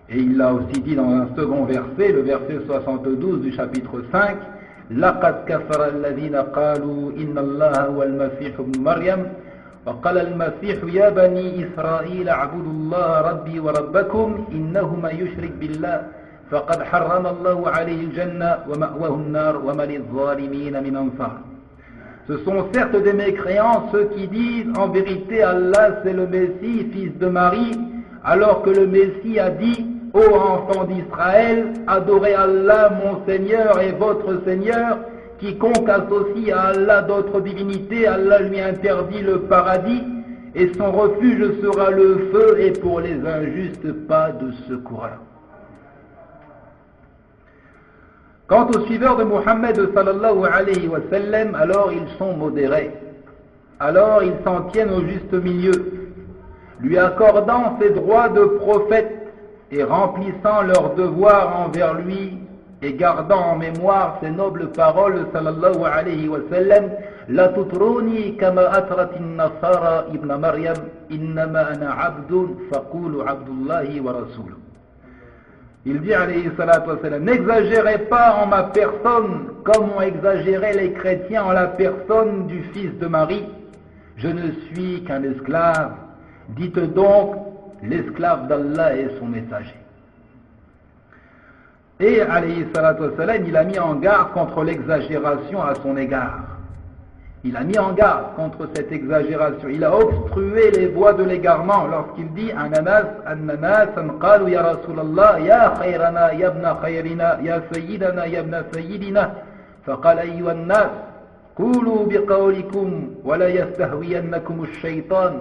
Et il l'a aussi dit dans un second verset, le verset 72 du chapitre 5, لَقَدْ كَفَرَ الَّذِينَ قَالُوا إِنَّ اللَّهَ هُوَ الْمَسِيحُ ابْنُ مَرْيَمَ وقال المسيح يا بني إسرائيل اعبدوا الله ربي وربكم إنه من يشرك بالله فقد حرم الله عليه الجنة ومأواه النار وما للظالمين من أنصار. Ce sont certes des mécréants ceux qui disent en vérité Allah c'est le Messie, fils de Marie, alors que le Messie a dit ô enfants d'Israël, adorez Allah mon Seigneur et votre Seigneur. Quiconque associe à Allah d'autres divinités, Allah lui interdit le paradis et son refuge sera le feu et pour les injustes pas de secoureur. Quant aux suiveurs de Muhammad sallallahu alayhi wa sallam, alors ils sont modérés, alors ils s'en tiennent au juste milieu, lui accordant ses droits de prophète et remplissant leurs devoirs envers lui et gardant en mémoire ces nobles paroles sallallahu alayhi wa sallam, la tutruni kama atrat an-nasara ibn Maryam innama ana abdun faqulu abdullahi wa rasuluh. Il dit alayhi salatu wa sallam, n'exagérez pas en ma personne comme ont exagéré les chrétiens en la personne du fils de Marie. Je ne suis qu'un esclave. Dites donc l'esclave d'Allah et son messager. Et alayhi salatu wassalam, il a mis en garde contre l'exagération à son égard. Il a mis en garde contre cette exagération. Il a obstrué les voies de l'égarement lorsqu'il dit Ananas, qalu ya Rasulallah, ya khayrana, ya ibna khayrina, ya sayyidana, ya ibna sayyidina. Faqal ayyuha an-nas, qulu biqawlikum, wa la yastahwiyannakum ash-shaytan.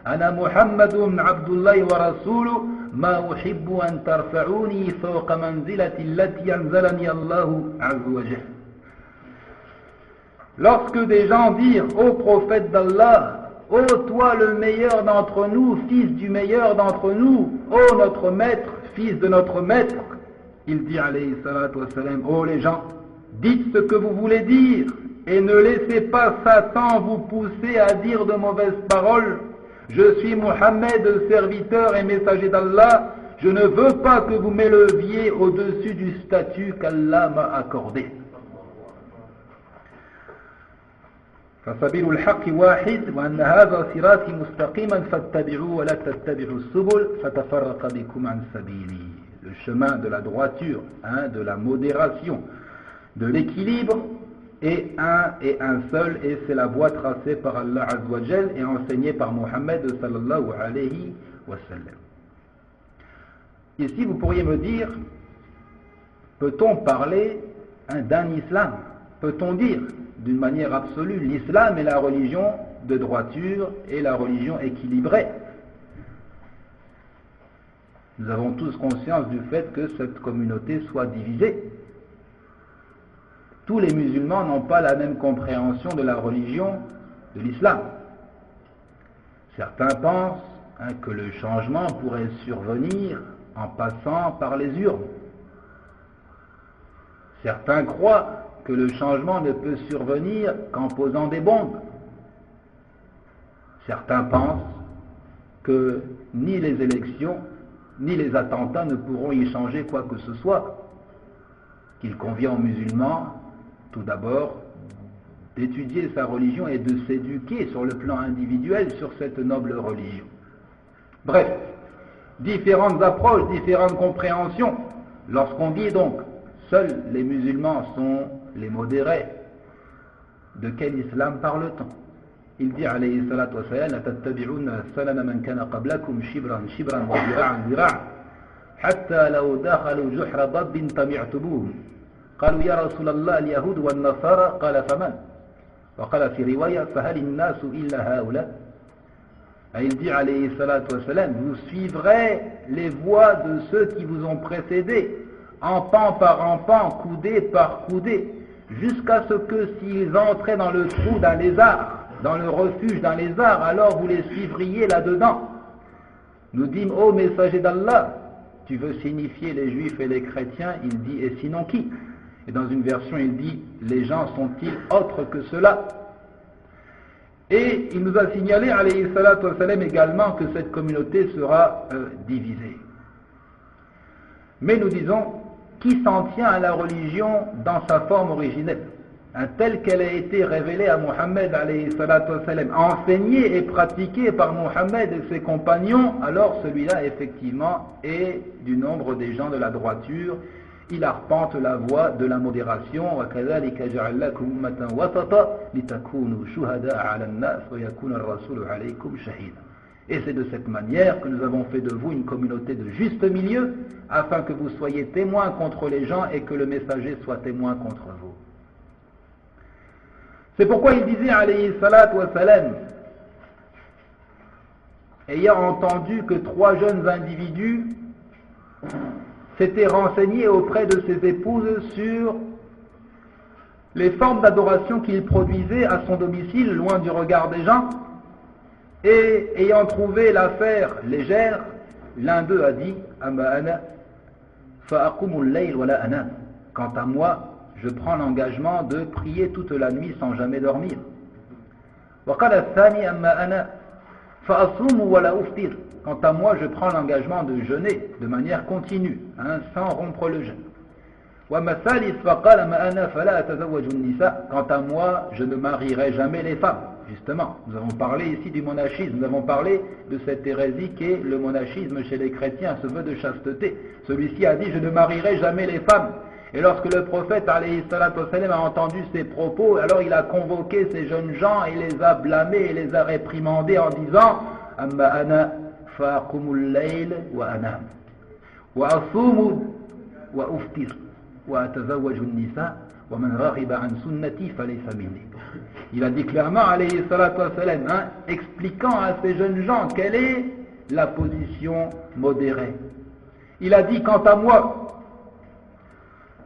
أنا محمد عبد الله ورسوله ما أحب أن ترفعوني فوق منزلة التي أنزلني الله عز وجل. Lorsque des gens dirent ô prophète d'Allah, ô toi le meilleur d'entre nous, fils du meilleur d'entre nous, ô notre maître, fils de notre maître, il dit alayhi salatu wassalam, ô les gens, dites ce que vous voulez dire et ne laissez pas Satan vous pousser à dire de mauvaises paroles. Je suis Mohammed, serviteur et messager d'Allah. Je ne veux pas que vous m'éleviez au-dessus du statut qu'Allah m'a accordé. فسبيل الحق واحد وأن هذا صراطي مستقيما فاتبعوه ولا تتبعوا السبل فتفرق بكم عن سبيلي. Le chemin de la droiture, de la modération, de l'équilibre est un seul, et c'est la voie tracée par Allah Azza wa Jal et enseignée par Muhammad sallallahu alayhi wa sallam. Ici vous pourriez me dire, peut-on parler d'un islam? Peut-on dire d'une manière absolue l'islam est la religion de droiture et la religion équilibrée? Nous avons tous conscience du fait que cette communauté soit divisée. Tous les musulmans n'ont pas la même compréhension de la religion de l'islam. Certains pensent que le changement pourrait survenir en passant par les urnes. Certains croient que le changement ne peut survenir qu'en posant des bombes. Certains pensent que ni les élections, ni les attentats ne pourront y changer quoi que ce soit, qu'il convient aux musulmans, tout d'abord, d'étudier sa religion et de s'éduquer sur le plan individuel sur cette noble religion. Bref, différentes approches, différentes compréhensions. Lorsqu'on dit donc, seuls les musulmans sont les modérés, de quel islam parle-t-on? Il dit alayhi salatu wa salam la tattabi'una sanana man kana qablakum shibran shibran wa zira'an zira'an hatta law dakhalu juhra dabbin tami'tubuhum qalu ya rasulallah al-yahud wa an-nasara qala faman wa qala fi riwaya fahal an-nasu illa haula. Il dit alayhi salatu wa salam, vous suivrez les voies de ceux qui vous ont précédés, empan par empan, coudé par coudé, jusqu'à ce que s'ils entraient dans le trou d'un lézard, dans le refuge d'un lézard, alors vous les suivriez là-dedans. Nous dîmes, ô messager d'Allah, tu veux signifier les juifs et les chrétiens? Il dit, et sinon qui? Et dans une version, il dit, les gens sont-ils autres que cela? Et il nous a signalé, alayhi salatu wa salam, également que cette communauté sera divisée. Mais nous disons, qui s'en tient à la religion dans sa forme originelle, telle qu'elle a été révélée à Mohammed, alayhi salatu wa salam, enseignée et pratiquée par Mohammed et ses compagnons, alors celui-là, effectivement, est du nombre des gens de la droiture. Il arpente la voie de la modération. وَكَذَلِكَ جَعَلْنَاكُمْ أُمَّةً وَسَطًا لِتَكُونُوا شُهَدَاءَ عَلَى النَّاسِ وَيَكُونَ الرَّسُولُ عَلَيْكُمْ شَهِيدًا. Et c'est de cette manière que nous avons fait de vous une communauté de juste milieu, afin que vous soyez témoins contre les gens et que le messager soit témoin contre vous. C'est pourquoi il disait, alayhi salatu wa salam, ayant entendu que 3 jeunes individus s'était renseigné auprès de ses épouses sur les formes d'adoration qu'il produisait à son domicile, loin du regard des gens, et ayant trouvé l'affaire légère, l'un d'eux a dit, Amma ana fa'aqumul layl wa la anam. Quant à moi, je prends l'engagement de prier toute la nuit sans jamais dormir. Wa qala ath-thani amma ana fa'asumu wa la uftir. Quant à moi, je prends l'engagement de jeûner de manière continue, sans rompre le jeûne. Quant à moi, je ne marierai jamais les femmes. Justement, nous avons parlé ici du monachisme, nous avons parlé de cette hérésie qu'est le monachisme chez les chrétiens, ce vœu de chasteté. Celui-ci a dit, je ne marierai jamais les femmes. Et lorsque le prophète alayhi salatu wa salam a entendu ces propos, alors il a convoqué ces jeunes gens, il les a blâmés, il les a réprimandés en disant, Amma ana فأقوم الليل وأنام وأصوم وأفطر وأتزوج النساء ومن رغب عن سنتي فليس مني. Il a dit clairement, alayhi salatu wa salam, expliquant à ces jeunes gens quelle est la position modérée. Il a dit, quant à moi,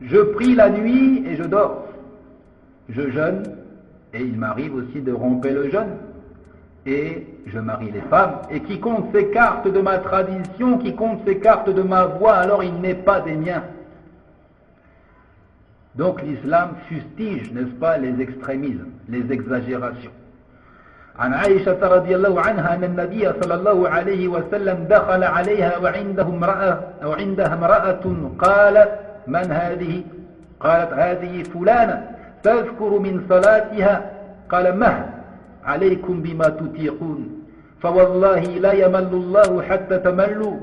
je prie la nuit et je dors, je jeûne, et il m'arrive aussi de rompre le jeûne, et je marie les femmes, et quiconque s'écarte de ma tradition, quiconque s'écarte de ma voie, alors il n'est pas des miens. Donc l'islam fustige, n'est-ce pas, les extrémismes, les exagérations. عن عائشة رضي الله عنها أن النبي صلى الله عليه وسلم دخل عليها وعندها امرأة قال من هذه؟ قالت هذه فلانة تذكر من صلاتها. قال مه عليكم بما تطيقون فوالله لا يمل الله حتى تملوا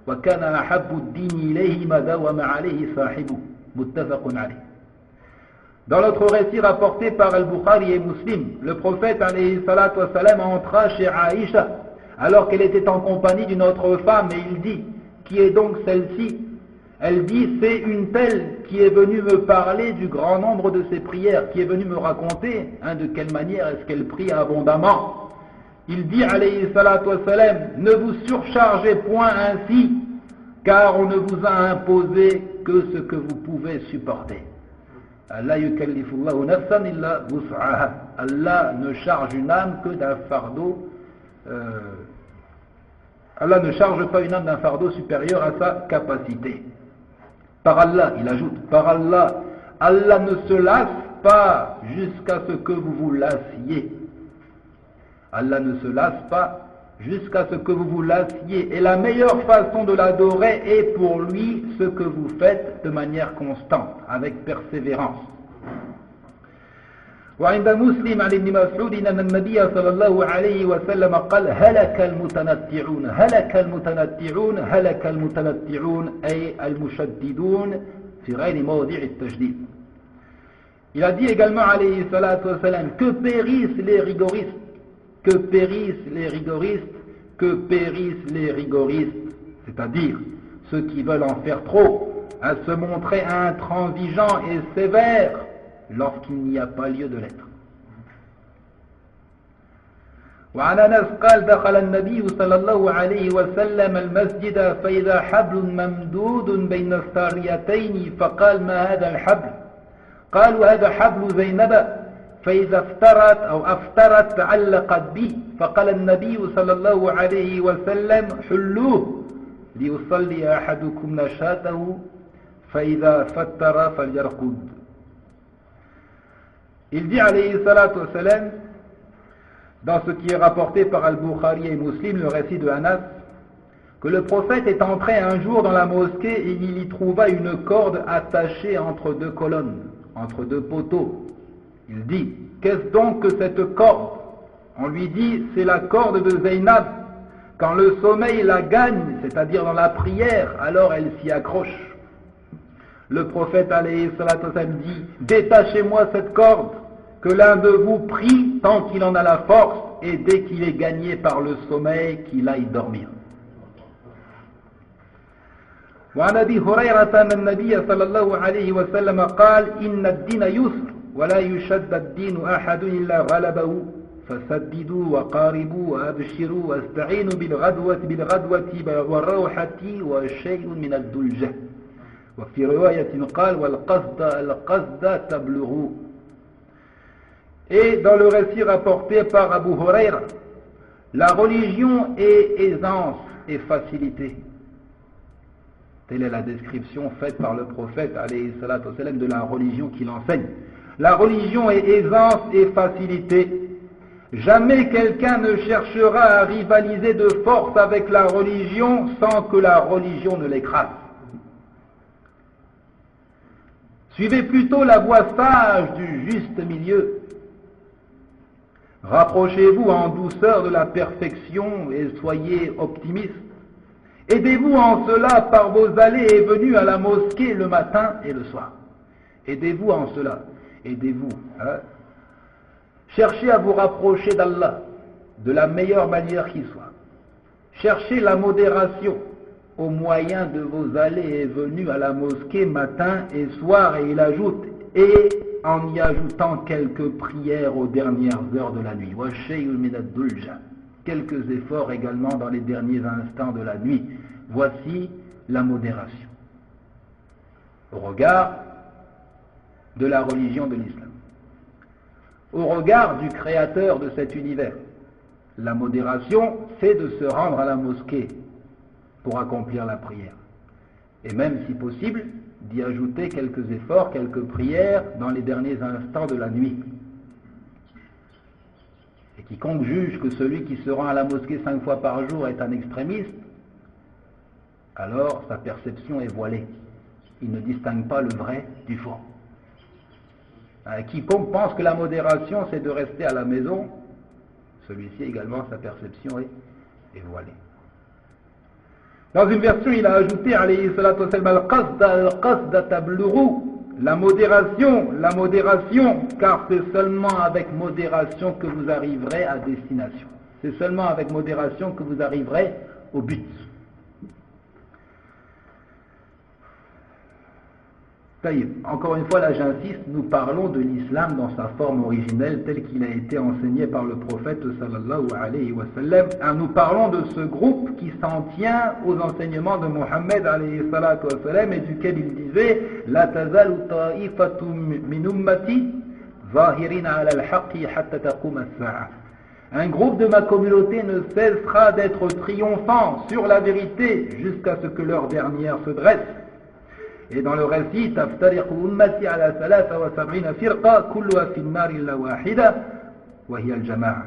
وكان أحب الدين إليه ما داوم عليه صاحبه متفق عليه. Dans l'autre récit rapporté par Al-Bukhari et Muslim, le prophète alayhi salatu wa salam entra chez Aïcha alors qu'elle était en compagnie d'une autre femme et il dit, qui est donc celle-ci? Elle dit, c'est une telle qui est venue me parler du grand nombre de ses prières, qui est venue me raconter de quelle manière est-ce qu'elle prie abondamment. Il dit, alayhi salatu wa salam, ne vous surchargez point ainsi, car on ne vous a imposé que ce que vous pouvez supporter. Allah yukallifullahu nafsan illa wus'aha. Allah ne charge une âme que d'un fardeau. Allah ne charge pas une âme d'un fardeau supérieur à sa capacité. Par Allah, il ajoute, par Allah, Allah ne se lasse pas jusqu'à ce que vous vous lassiez. Allah ne se lasse pas jusqu'à ce que vous vous lassiez. Et la meilleure façon de l'adorer est pour lui ce que vous faites de manière constante, avec persévérance. وعند مسلم عن ابن مسعود أن النبي صلى الله عليه وسلم قال هلك المتنطعون هلك المتنطعون هلك المتنطعون أي المشددون في غير موضع التشديد. Il a dit également alayhi salatu wassalam, que périssent les rigoristes, que périssent les rigoristes, que périssent les rigoristes, c'est-à-dire ceux qui veulent en faire trop, à se montrer intransigeants et sévères lorsqu'il n'y a pas lieu de l'être. وعن أنس قال دخل النبي صلى الله عليه وسلم المسجد فإذا حبل ممدود بين الساريتين فقال ما هذا الحبل؟ قالوا هذا حبل زينب فإذا أفترت تعلقت به فقال النبي صلى الله عليه وسلم حلوه ليصلي أحدكم نشاته فإذا فتر فليرقد. Il dit alayhi salatu wassalam, dans ce qui est rapporté par Al-Bukhari et Muslim, le récit de Anas, que le prophète est entré un jour dans la mosquée et il y trouva une corde attachée entre deux colonnes, entre deux poteaux. Il dit, qu'est-ce donc que cette corde? On lui dit, c'est la corde de Zaynab. Quand le sommeil la gagne, c'est-à-dire dans la prière, alors elle s'y accroche. Le prophète alayhi salatu wassalam dit, détachez-moi cette corde, que l'un de vous prie tant qu'il en a la force, et dès qu'il est gagné par le sommeil, qu'il aille dormir. وعن أبي هريرة أن النبي صلى الله عليه وسلم قال إن الدين يسر ولا يشد الدين أحد إلا غلبه فسددوا وقاربوا وأبشروا واستعينوا بالغدوة والروحة وشيء من الدلجة. وفي رواية قال والقصد تبلغوا. Et dans le récit rapporté par Abu Huraira, la religion est aisance et facilité. Telle est la description faite par le prophète alayhi salatu wassalam de la religion qu'il enseigne. La religion est aisance et facilité. Jamais quelqu'un ne cherchera à rivaliser de force avec la religion sans que la religion ne l'écrase. Suivez plutôt la voie sage du juste milieu. Rapprochez-vous en douceur de la perfection et soyez optimistes. Aidez-vous en cela par vos allées et venues à la mosquée le matin et le soir. Aidez-vous en cela. Aidez-vous. Cherchez à vous rapprocher d'Allah de la meilleure manière qui soit. Cherchez la modération au moyen de vos allées et venues à la mosquée matin et soir, et il ajoute, et en y ajoutant quelques prières aux dernières heures de la nuit. Quelques efforts également dans les derniers instants de la nuit. Voici la modération au regard de la religion de l'islam, au regard du créateur de cet univers. La modération, c'est de se rendre à la mosquée pour accomplir la prière, et même si possible d'y ajouter quelques efforts, quelques prières dans les derniers instants de la nuit. Et quiconque juge que celui qui se rend à la mosquée 5 fois par jour est un extrémiste, alors sa perception est voilée. Il ne distingue pas le vrai du faux. Quiconque pense que la modération c'est de rester à la maison, celui-ci également sa perception est voilée. Dans une version, il a ajouté alayhi salatu wassalam al-qasda tablughu, la modération, car c'est seulement avec modération que vous arriverez à destination. C'est seulement avec modération que vous arriverez au but. Encore une fois, là j'insiste, nous parlons de l'islam dans sa forme originelle telle qu'il a été enseigné par le prophète sallallahu alayhi wa sallam. Nous parlons de ce groupe qui s'en tient aux enseignements de Mohammed alayhi salatu wa sallam, et duquel il disait La tazalu ta'ifatu min ummati zahirina ala al-haqqi hatta taqum as-sa'a. Un groupe de ma communauté ne cessera d'être triomphant sur la vérité jusqu'à ce que l'heure dernière se dresse. Et dans le récit, تفترق أمتي على 73 فرقة كلها في النار إلا واحدة وهي الجماعة.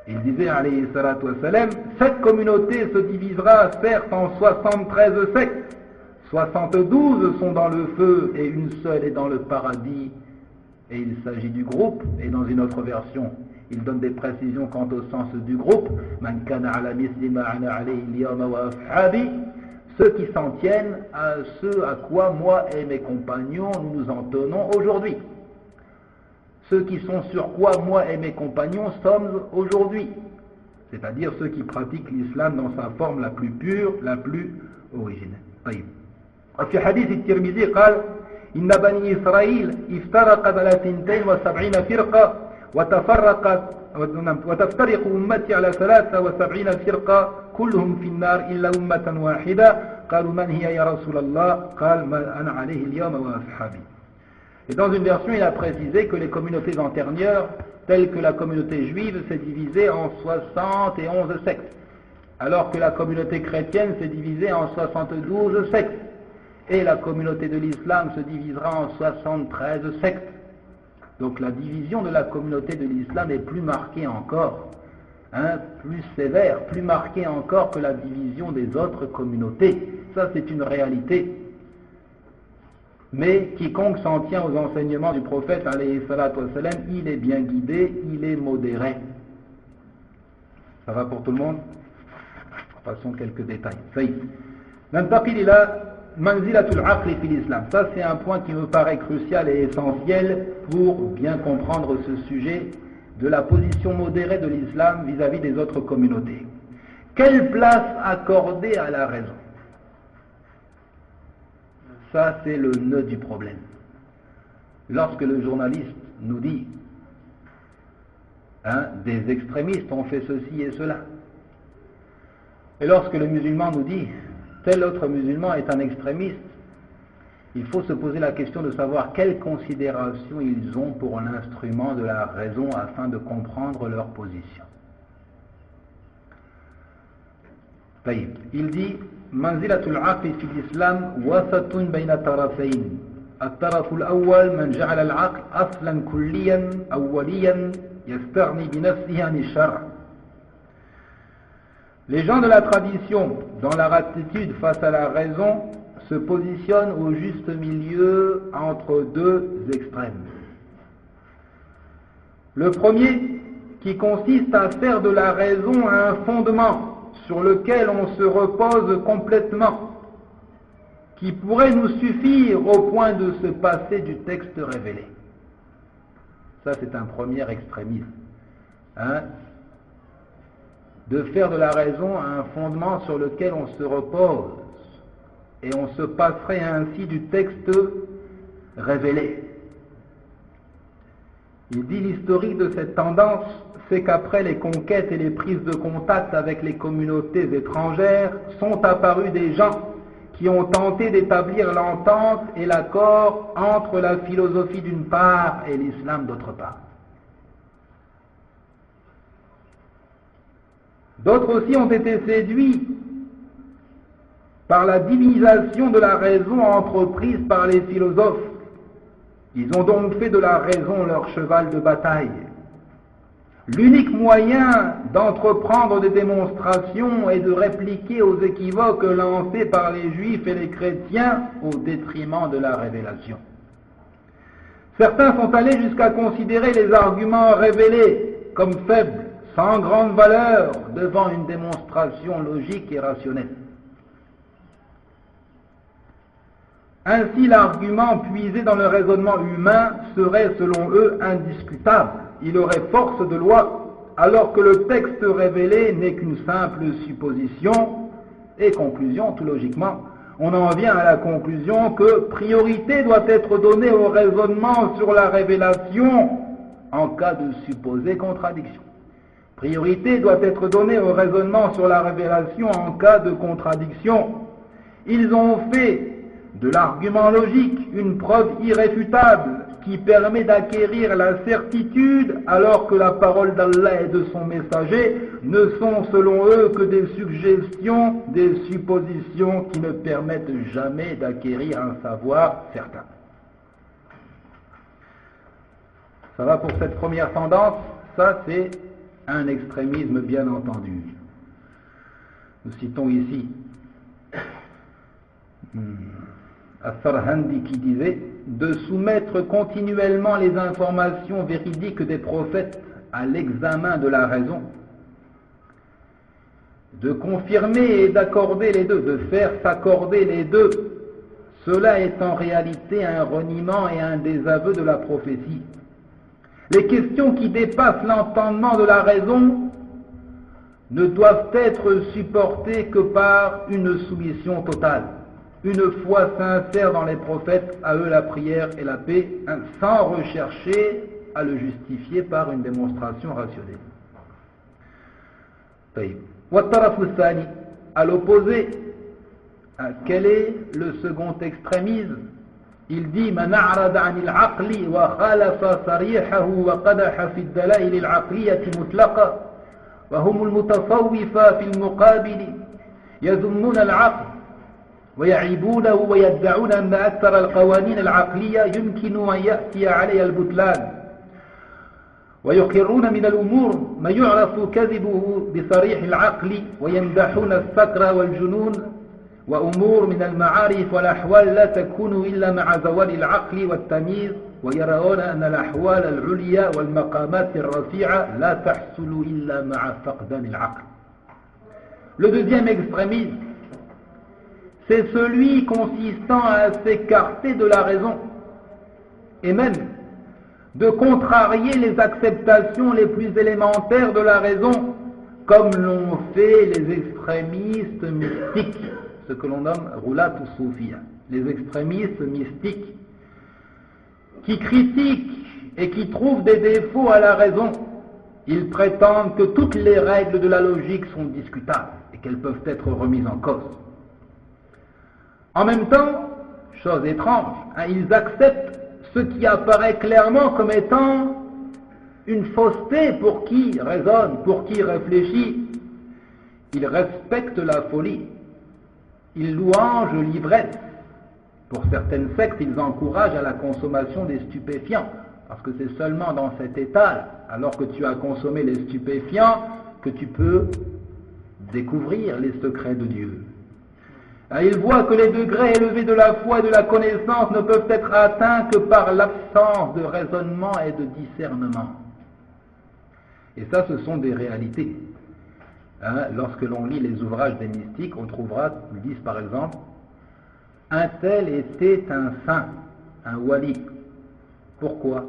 Il disait, alayhi salatu wassalam, cette communauté se divisera certes en 73 sectes. 72 sont dans le feu et une seule est dans le paradis. Et il s'agit du groupe. Et dans une autre version, il donne des précisions quant au sens du groupe. Man kana ala misli ma ana alayhi al-yawma wa ashabi. Ceux qui s'en tiennent à ce à quoi moi et mes compagnons nous nous en tenons aujourd'hui. Ceux qui sont sur quoi moi et mes compagnons sommes aujourd'hui. C'est-à-dire ceux qui pratiquent l'islam dans sa forme la plus pure, la plus originelle. طيب. وفي حديث الترمذي قال إن بني إسرائيل افترقت على 72 فرقة وتفترق أمتي على 73 فرقة كلهم في النار إلا أمة واحدة قالوا من هي يا رسول الله قال ما أنا عليه اليوم وأصحابي. Et dans une version, il a précisé que les communautés antérieures, telles que la communauté juive, s'est divisée en 71 sectes, alors que la communauté chrétienne s'est divisée en 72 sectes, et la communauté de l'islam se divisera en 73 sectes. Donc la division de la communauté de l'islam est plus marquée encore, plus sévère, plus marquée encore que la division des autres communautés. Ça, c'est une réalité. Mais quiconque s'en tient aux enseignements du prophète, alayhi salatu wassalam, il est bien guidé, il est modéré. Ça va pour tout le monde? Passons quelques détails. Nantaqil ila manzilatul aqli fil islam. Ça, c'est un point qui me paraît crucial et essentiel pour bien comprendre ce sujet de la position modérée de l'islam vis-à-vis des autres communautés. Quelle place accorder à la raison? Ça, c'est le nœud du problème. Lorsque le journaliste nous dit des extrémistes ont fait ceci et cela, et lorsque le musulman nous dit tel autre musulman est un extrémiste, il faut se poser la question de savoir quelles considérations ils ont pour l'instrument de la raison afin de comprendre leur position. Il dit منزلة العقل في الإسلام وسط بين طرفين. الطرف الأول من جعل العقل أصلا كليا أوليا يستغني بنفسه عن الشرع. Les gens de la tradition, dans leur attitude face à la raison, se positionnent au juste milieu entre deux extrêmes. Le premier, qui consiste à faire de la raison un fondement sur lequel on se repose complètement, qui pourrait nous suffire au point de se passer du texte révélé. Ça, c'est un premier extrémisme. De faire de la raison un fondement sur lequel on se repose, et on se passerait ainsi du texte révélé. Il dit l'historique de cette tendance, c'est qu'après les conquêtes et les prises de contact avec les communautés étrangères, sont apparus des gens qui ont tenté d'établir l'entente et l'accord entre la philosophie d'une part et l'islam d'autre part. D'autres aussi ont été séduits par la divinisation de la raison entreprise par les philosophes. Ils ont donc fait de la raison leur cheval de bataille. L'unique moyen d'entreprendre des démonstrations est de répliquer aux équivoques lancés par les juifs et les chrétiens au détriment de la révélation. Certains sont allés jusqu'à considérer les arguments révélés comme faibles, sans grande valeur, devant une démonstration logique et rationnelle. Ainsi, l'argument puisé dans le raisonnement humain serait, selon eux, indiscutable. Il aurait force de loi, alors que le texte révélé n'est qu'une simple supposition. Et conclusion, tout logiquement, on en vient à la conclusion que priorité doit être donnée au raisonnement sur la révélation en cas de supposée contradiction. Priorité doit être donnée au raisonnement sur la révélation en cas de contradiction. Ils ont fait de l'argument logique une preuve irréfutable qui permet d'acquérir la certitude, alors que la parole d'Allah et de son messager ne sont selon eux que des suggestions, des suppositions qui ne permettent jamais d'acquérir un savoir certain. Ça va pour cette première tendance, ça c'est un extrémisme bien entendu. Nous citons ici As-Sarhandi qui disait de soumettre continuellement les informations véridiques des prophètes à l'examen de la raison, de confirmer et d'accorder les deux, de faire s'accorder les deux. Cela est en réalité un reniement et un désaveu de la prophétie. Les questions qui dépassent l'entendement de la raison ne doivent être supportées que par une soumission totale, une foi sincère dans les prophètes, à eux la prière et la paix, sans rechercher à le justifier par une démonstration rationnelle. À l'opposé, quel est le second extrémisme? Il dit من أعرض عن العقل وخالف صريحه وقدح في الدلائل العقلية مطلقة وهم المتصوفة في المقابل يذمون العقل ويعيبونه ويدعون أن أكثر القوانين العقلية يمكن أن يأتي عليها البطلان ويقرون من الأمور ما يعرف كذبه بصريح العقل ويمدحون السكر والجنون وأمور من المعارف والأحوال لا تكون إلا مع زوال العقل والتمييز ويرون أن الأحوال العليا والمقامات الرفيعة لا تحصل إلا مع فقدان العقل. Le deuxième extrémisme, c'est celui consistant à s'écarter de la raison et même de contrarier les acceptations les plus élémentaires de la raison, comme l'ont fait les extrémistes mystiques, ce que l'on nomme roulat ou soufia, les extrémistes mystiques qui critiquent et qui trouvent des défauts à la raison. Ils prétendent que toutes les règles de la logique sont discutables et qu'elles peuvent être remises en cause. En même temps, chose étrange, ils acceptent ce qui apparaît clairement comme étant une fausseté pour qui raisonne, pour qui réfléchit. Ils respectent la folie. Ils louangent l'ivresse. Pour certaines sectes, ils encouragent à la consommation des stupéfiants, parce que c'est seulement dans cet état, alors que tu as consommé les stupéfiants, que tu peux découvrir les secrets de Dieu. Ils voient que les degrés élevés de la foi et de la connaissance ne peuvent être atteints que par l'absence de raisonnement et de discernement. Et ça, ce sont des réalités. Lorsque l'on lit les ouvrages des mystiques, on trouvera, ils disent par exemple, un tel était un saint, un wali. Pourquoi?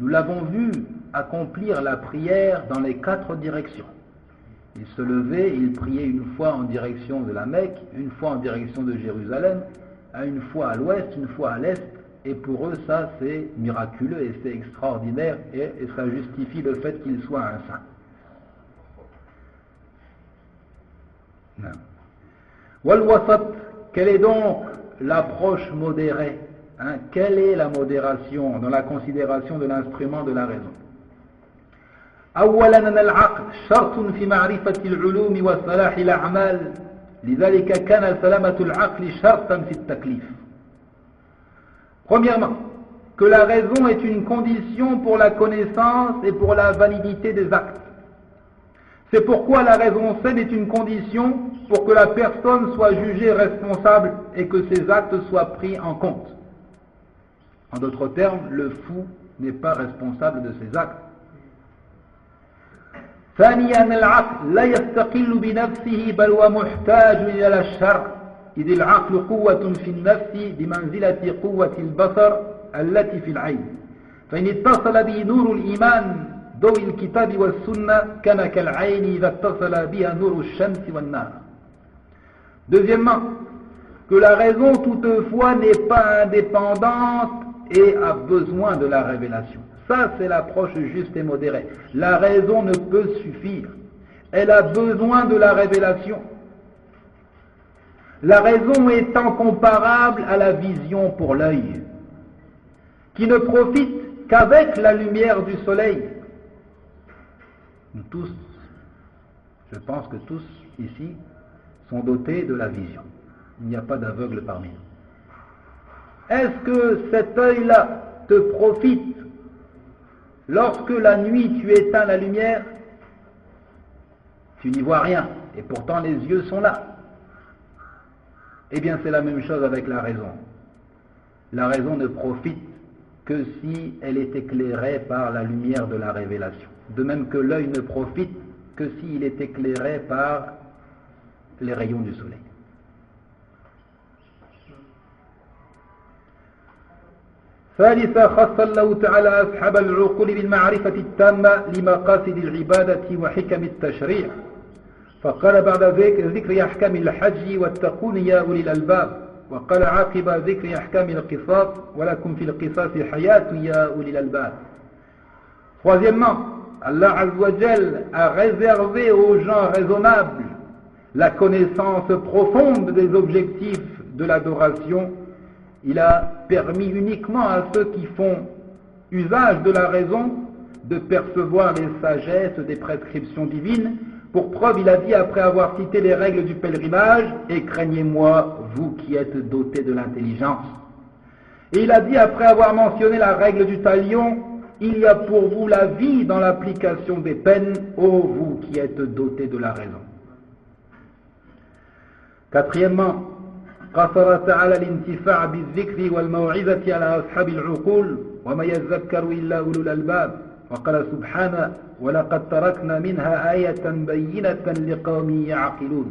Nous l'avons vu accomplir la prière dans les 4 directions. Il se levait, il priait une fois en direction de la Mecque, une fois en direction de Jérusalem, une fois à l'ouest, une fois à l'est, et pour eux ça c'est miraculeux et c'est extraordinaire et ça justifie le fait qu'il soit un saint. Wal-wasat, quelle est donc l'approche modérée? Quelle est la modération dans la considération de l'instrument de la raison? أولا أن العقل شرط في معرفة العلوم وصلاح الأعمال لذلك كان سلامة العقل شرطا في التكليف. Premièrement, que la raison est une condition pour la connaissance et pour la validité des actes. C'est pourquoi la raison saine est une condition pour que la personne soit jugée responsable et que ses actes soient pris en compte. En d'autres termes, le fou n'est pas responsable de ses actes. ثانيا أن العقل لا يستقل بنفسه بل هو محتاج إلى الشرع إذ العقل قوة في النفس بمنزلة قوة البصر التي في العين فإن اتصل به نور الإيمان ضوء الكتاب والسنة كان كالعين إذا اتصل بها نور الشمس والنار. Deuxièmement, que la raison toutefois n'est pas indépendante et a besoin de la révélation. Ça, c'est l'approche juste et modérée. La raison ne peut suffire. Elle a besoin de la révélation. La raison étant comparable à la vision pour l'œil, qui ne profite qu'avec la lumière du soleil. Nous tous, je pense que tous ici sont dotés de la vision. Il n'y a pas d'aveugle parmi nous. Est-ce que cet œil-là te profite lorsque la nuit tu éteins la lumière? Tu n'y vois rien, et pourtant les yeux sont là. Eh bien c'est la même chose avec la raison. La raison ne profite que si elle est éclairée par la lumière de la révélation. De même que l'œil ne profite que s'il est éclairé par les rayons du soleil. ثالثا خص الله تعالى أصحاب العقول بالمعرفة التامة لمقاصد العبادة وحكم التشريع فقال بعد ذكر أحكام الحج واتقون يا أولي الألباب وقال عاقب ذكر أحكام القصاص ولكم في القصاص حياة يا أولي الألباب. Troisièmement, Allah Azzawajal a réservé aux gens raisonnables la connaissance profonde des objectifs de l'adoration. Il a permis uniquement à ceux qui font usage de la raison de percevoir les sagesses des prescriptions divines. Pour preuve, il a dit après avoir cité les règles du pèlerinage, et craignez-moi, vous qui êtes dotés de l'intelligence. Et il a dit après avoir mentionné la règle du talion, il y a pour vous la vie dans l'application des peines, ô vous qui êtes dotés de la raison. Quatrièmement, قصر تعالى الانتفاع بالذكر والموعظة على أصحاب العقول وما يذكر إلا أولو الألباب وقال سبحانه ولقد تركنا منها آية بينة لقوم يعقلون.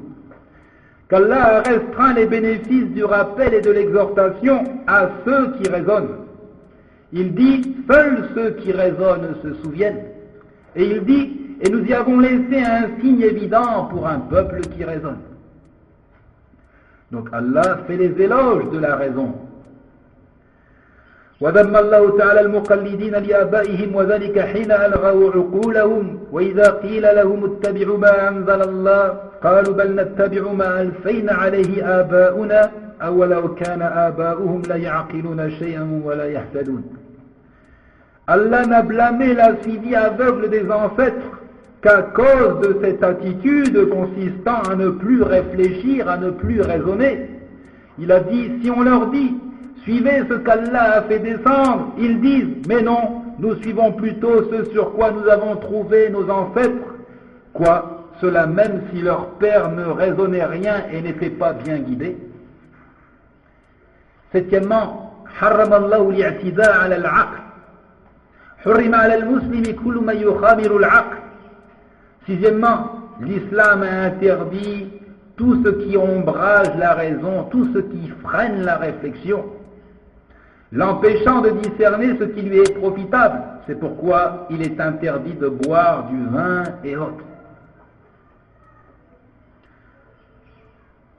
Qu'Allah a restreint les bénéfices du rappel et de l'exhortation à ceux qui raisonnent. Il dit seuls ceux qui raisonnent se souviennent. Et il dit et nous y avons laissé un signe évident pour un peuple qui raisonne. Donc Allah fait les éloges de la raison. وذم الله تعالى المقلدين لآبائهم وذلك حين ألغوا عقولهم وإذا قيل لهم اتبعوا ما أنزل الله قالوا بل نتبع ما ألفينا عليه آباؤنا أولو كان آباؤهم لا يعقلون شيئا ولا يهتدون. Allah n'a blâmé la suivi aveugle des ancêtres qu'à cause de cette attitude consistant à ne plus réfléchir, à ne plus raisonner. Il a dit, si on leur dit, suivez ce qu'Allah a fait descendre, ils disent, mais non, nous suivons plutôt ce sur quoi nous avons trouvé nos ancêtres. Quoi, cela même si leur père ne raisonnait rien et n'était pas bien guidé. Septièmement, حرم الله الاعتداء على العقل. حرم على المسلم كل ما يخامر العقل. Sixièmement, l'islam a interdit tout ce qui ombrage la raison, tout ce qui freine la réflexion, l'empêchant de discerner ce qui lui est profitable. C'est pourquoi il est interdit de boire du vin et autres.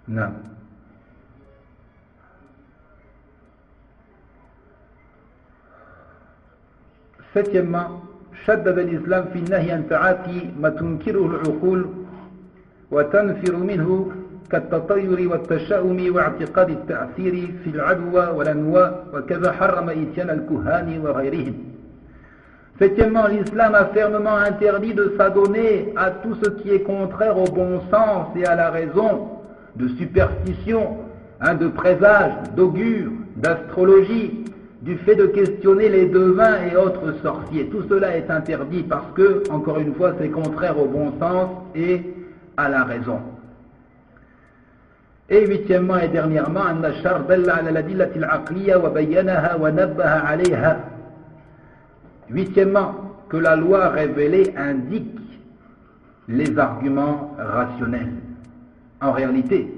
Non. Septièmement, شدد الإسلام في النهي عن تعاطي ما تنكره العقول وتنفر منه كالتطير والتشاؤم واعتقاد التأثير في العدوى والأنواء وكذا حرم إتيان الكهان وغيرهم. Septièmement, l'islam a fermement interdit de s'adonner à tout ce qui est contraire au bon sens et à la raison, de superstition, de présage, d'augure, d'astrologie, du fait de questionner les devins et autres sorciers. Tout cela est interdit parce que, encore une fois, c'est contraire au bon sens et à la raison. Et huitièmement et dernièrement, أن الشرع دل على الأدلة العقلية وبينها ونبه عليها. Huitièmement, que la loi révélée indique les arguments rationnels. En réalité,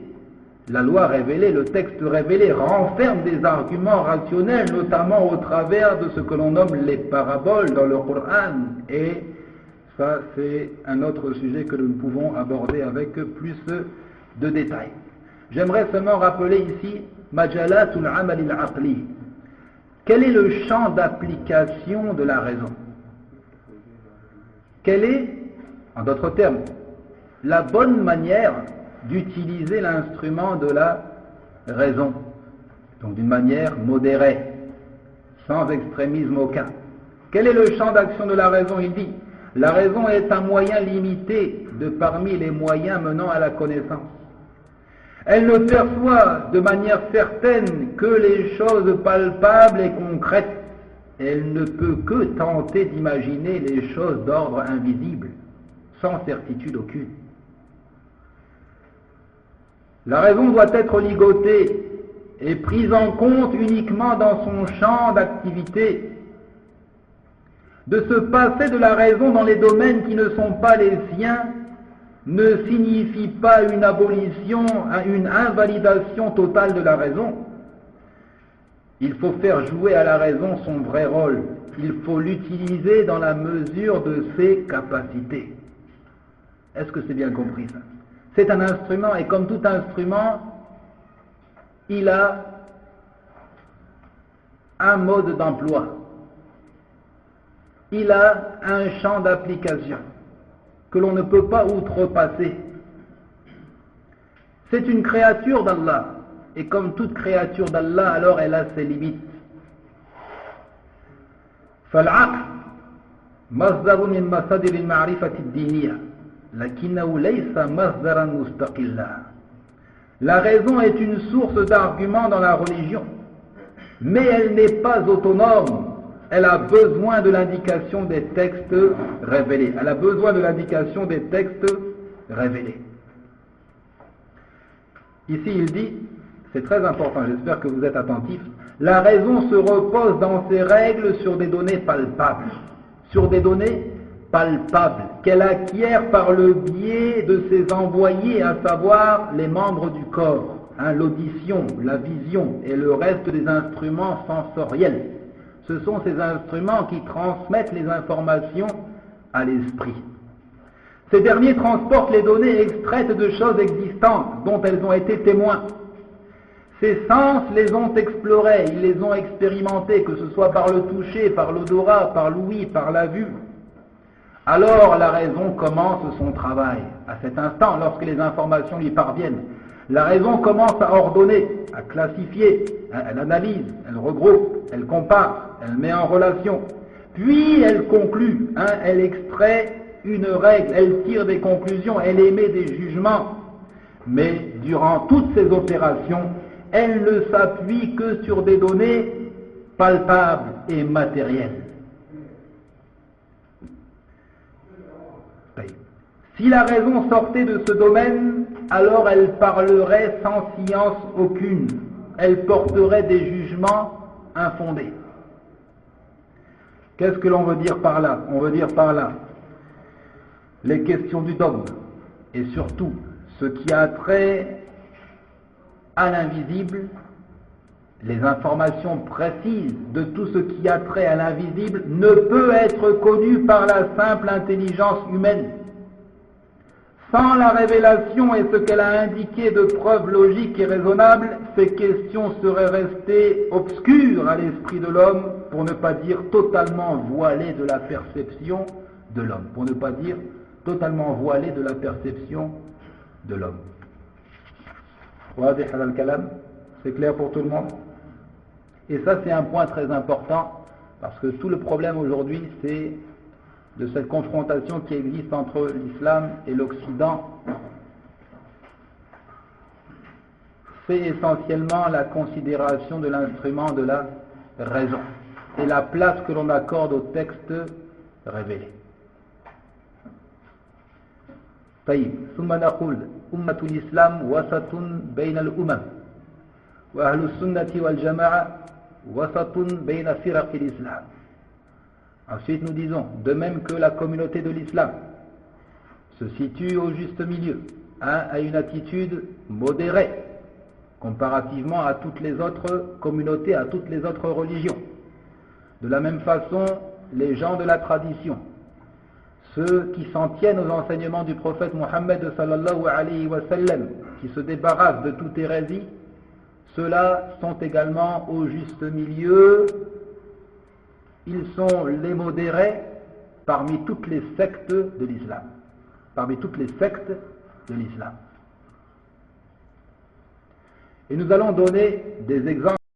la loi révélée, le texte révélé renferme des arguments rationnels, notamment au travers de ce que l'on nomme les paraboles dans le Coran. Et ça, c'est un autre sujet que nous pouvons aborder avec plus de détails. J'aimerais seulement rappeler ici Majalatul Amal al-Aqli. Quel est le champ d'application de la raison? Quelle est, en d'autres termes, la bonne manière d'utiliser l'instrument de la raison, donc d'une manière modérée, sans extrémisme aucun. Quel est le champ d'action de la raison? Il dit, la raison est un moyen limité de parmi les moyens menant à la connaissance. Elle ne perçoit de manière certaine que les choses palpables et concrètes. Elle ne peut que tenter d'imaginer les choses d'ordre invisible, sans certitude aucune. La raison doit être ligotée et prise en compte uniquement dans son champ d'activité. De se passer de la raison dans les domaines qui ne sont pas les siens ne signifie pas une abolition, une invalidation totale de la raison. Il faut faire jouer à la raison son vrai rôle. Il faut l'utiliser dans la mesure de ses capacités. Est-ce que c'est bien compris ça? C'est un instrument et comme tout instrument, il a un mode d'emploi. Il a un champ d'application que l'on ne peut pas outrepasser. C'est une créature d'Allah. Et comme toute créature d'Allah, alors elle a ses limites. فالعقل مصدر من مصادر المعرفة الدينية لكنه ليس مصدرا مستقلا. La raison est une source d'arguments dans la religion, mais elle n'est pas autonome. Elle a besoin de l'indication des textes révélés. Elle a besoin de l'indication des textes révélés. Ici, il dit, c'est très important, j'espère que vous êtes attentifs, la raison se repose dans ses règles sur des données palpables. Sur des données palpables qu'elle acquiert par le biais de ses envoyés, à savoir les membres du corps, l'audition, la vision et le reste des instruments sensoriels. Ce sont ces instruments qui transmettent les informations à l'esprit. Ces derniers transportent les données extraites de choses existantes dont elles ont été témoins. Ces sens les ont explorés, ils les ont expérimentés, que ce soit par le toucher, par l'odorat, par l'ouïe, par la vue. Alors la raison commence son travail. À cet instant, lorsque les informations lui parviennent, la raison commence à ordonner, à classifier, elle analyse, elle regroupe, elle compare, elle met en relation, puis elle conclut, elle extrait une règle, elle tire des conclusions, elle émet des jugements. Mais durant toutes ces opérations, elle ne s'appuie que sur des données palpables et matérielles. Si la raison sortait de ce domaine, alors elle parlerait sans science aucune. Elle porterait des jugements infondés. Qu'est-ce que l'on veut dire par là? On veut dire par là les questions du dogme et surtout ce qui a trait à l'invisible, les informations précises de tout ce qui a trait à l'invisible ne peut être connu par la simple intelligence humaine. Sans la révélation et ce qu'elle a indiqué de preuves logiques et raisonnables, ces questions seraient restées obscures à l'esprit de l'homme, pour ne pas dire totalement voilées de la perception de l'homme. Pour ne pas dire totalement voilées de la perception de l'homme. C'est clair pour tout le monde? Et ça, c'est un point très important, parce que tout le problème aujourd'hui, c'est de cette confrontation qui existe entre l'islam et l'Occident. C'est essentiellement la considération de l'instrument de la raison et la place que l'on accorde au texte révélé. طيب ثم نقول أمة الإسلام وسط بين الأمم وأهل السنة والجماعة وسط بين فرق الإسلام. Ensuite nous disons, de même que la communauté de l'islam se situe au juste milieu, a une attitude modérée comparativement à toutes les autres communautés, à toutes les autres religions. De la même façon, les gens de la tradition, ceux qui s'en tiennent aux enseignements du prophète Mohammed sallallahu alayhi wa sallam, qui se débarrassent de toute hérésie, ceux-là sont également au juste milieu. Ils sont les modérés parmi toutes les sectes de l'islam. Parmi toutes les sectes de l'islam. Et nous allons donner des exemples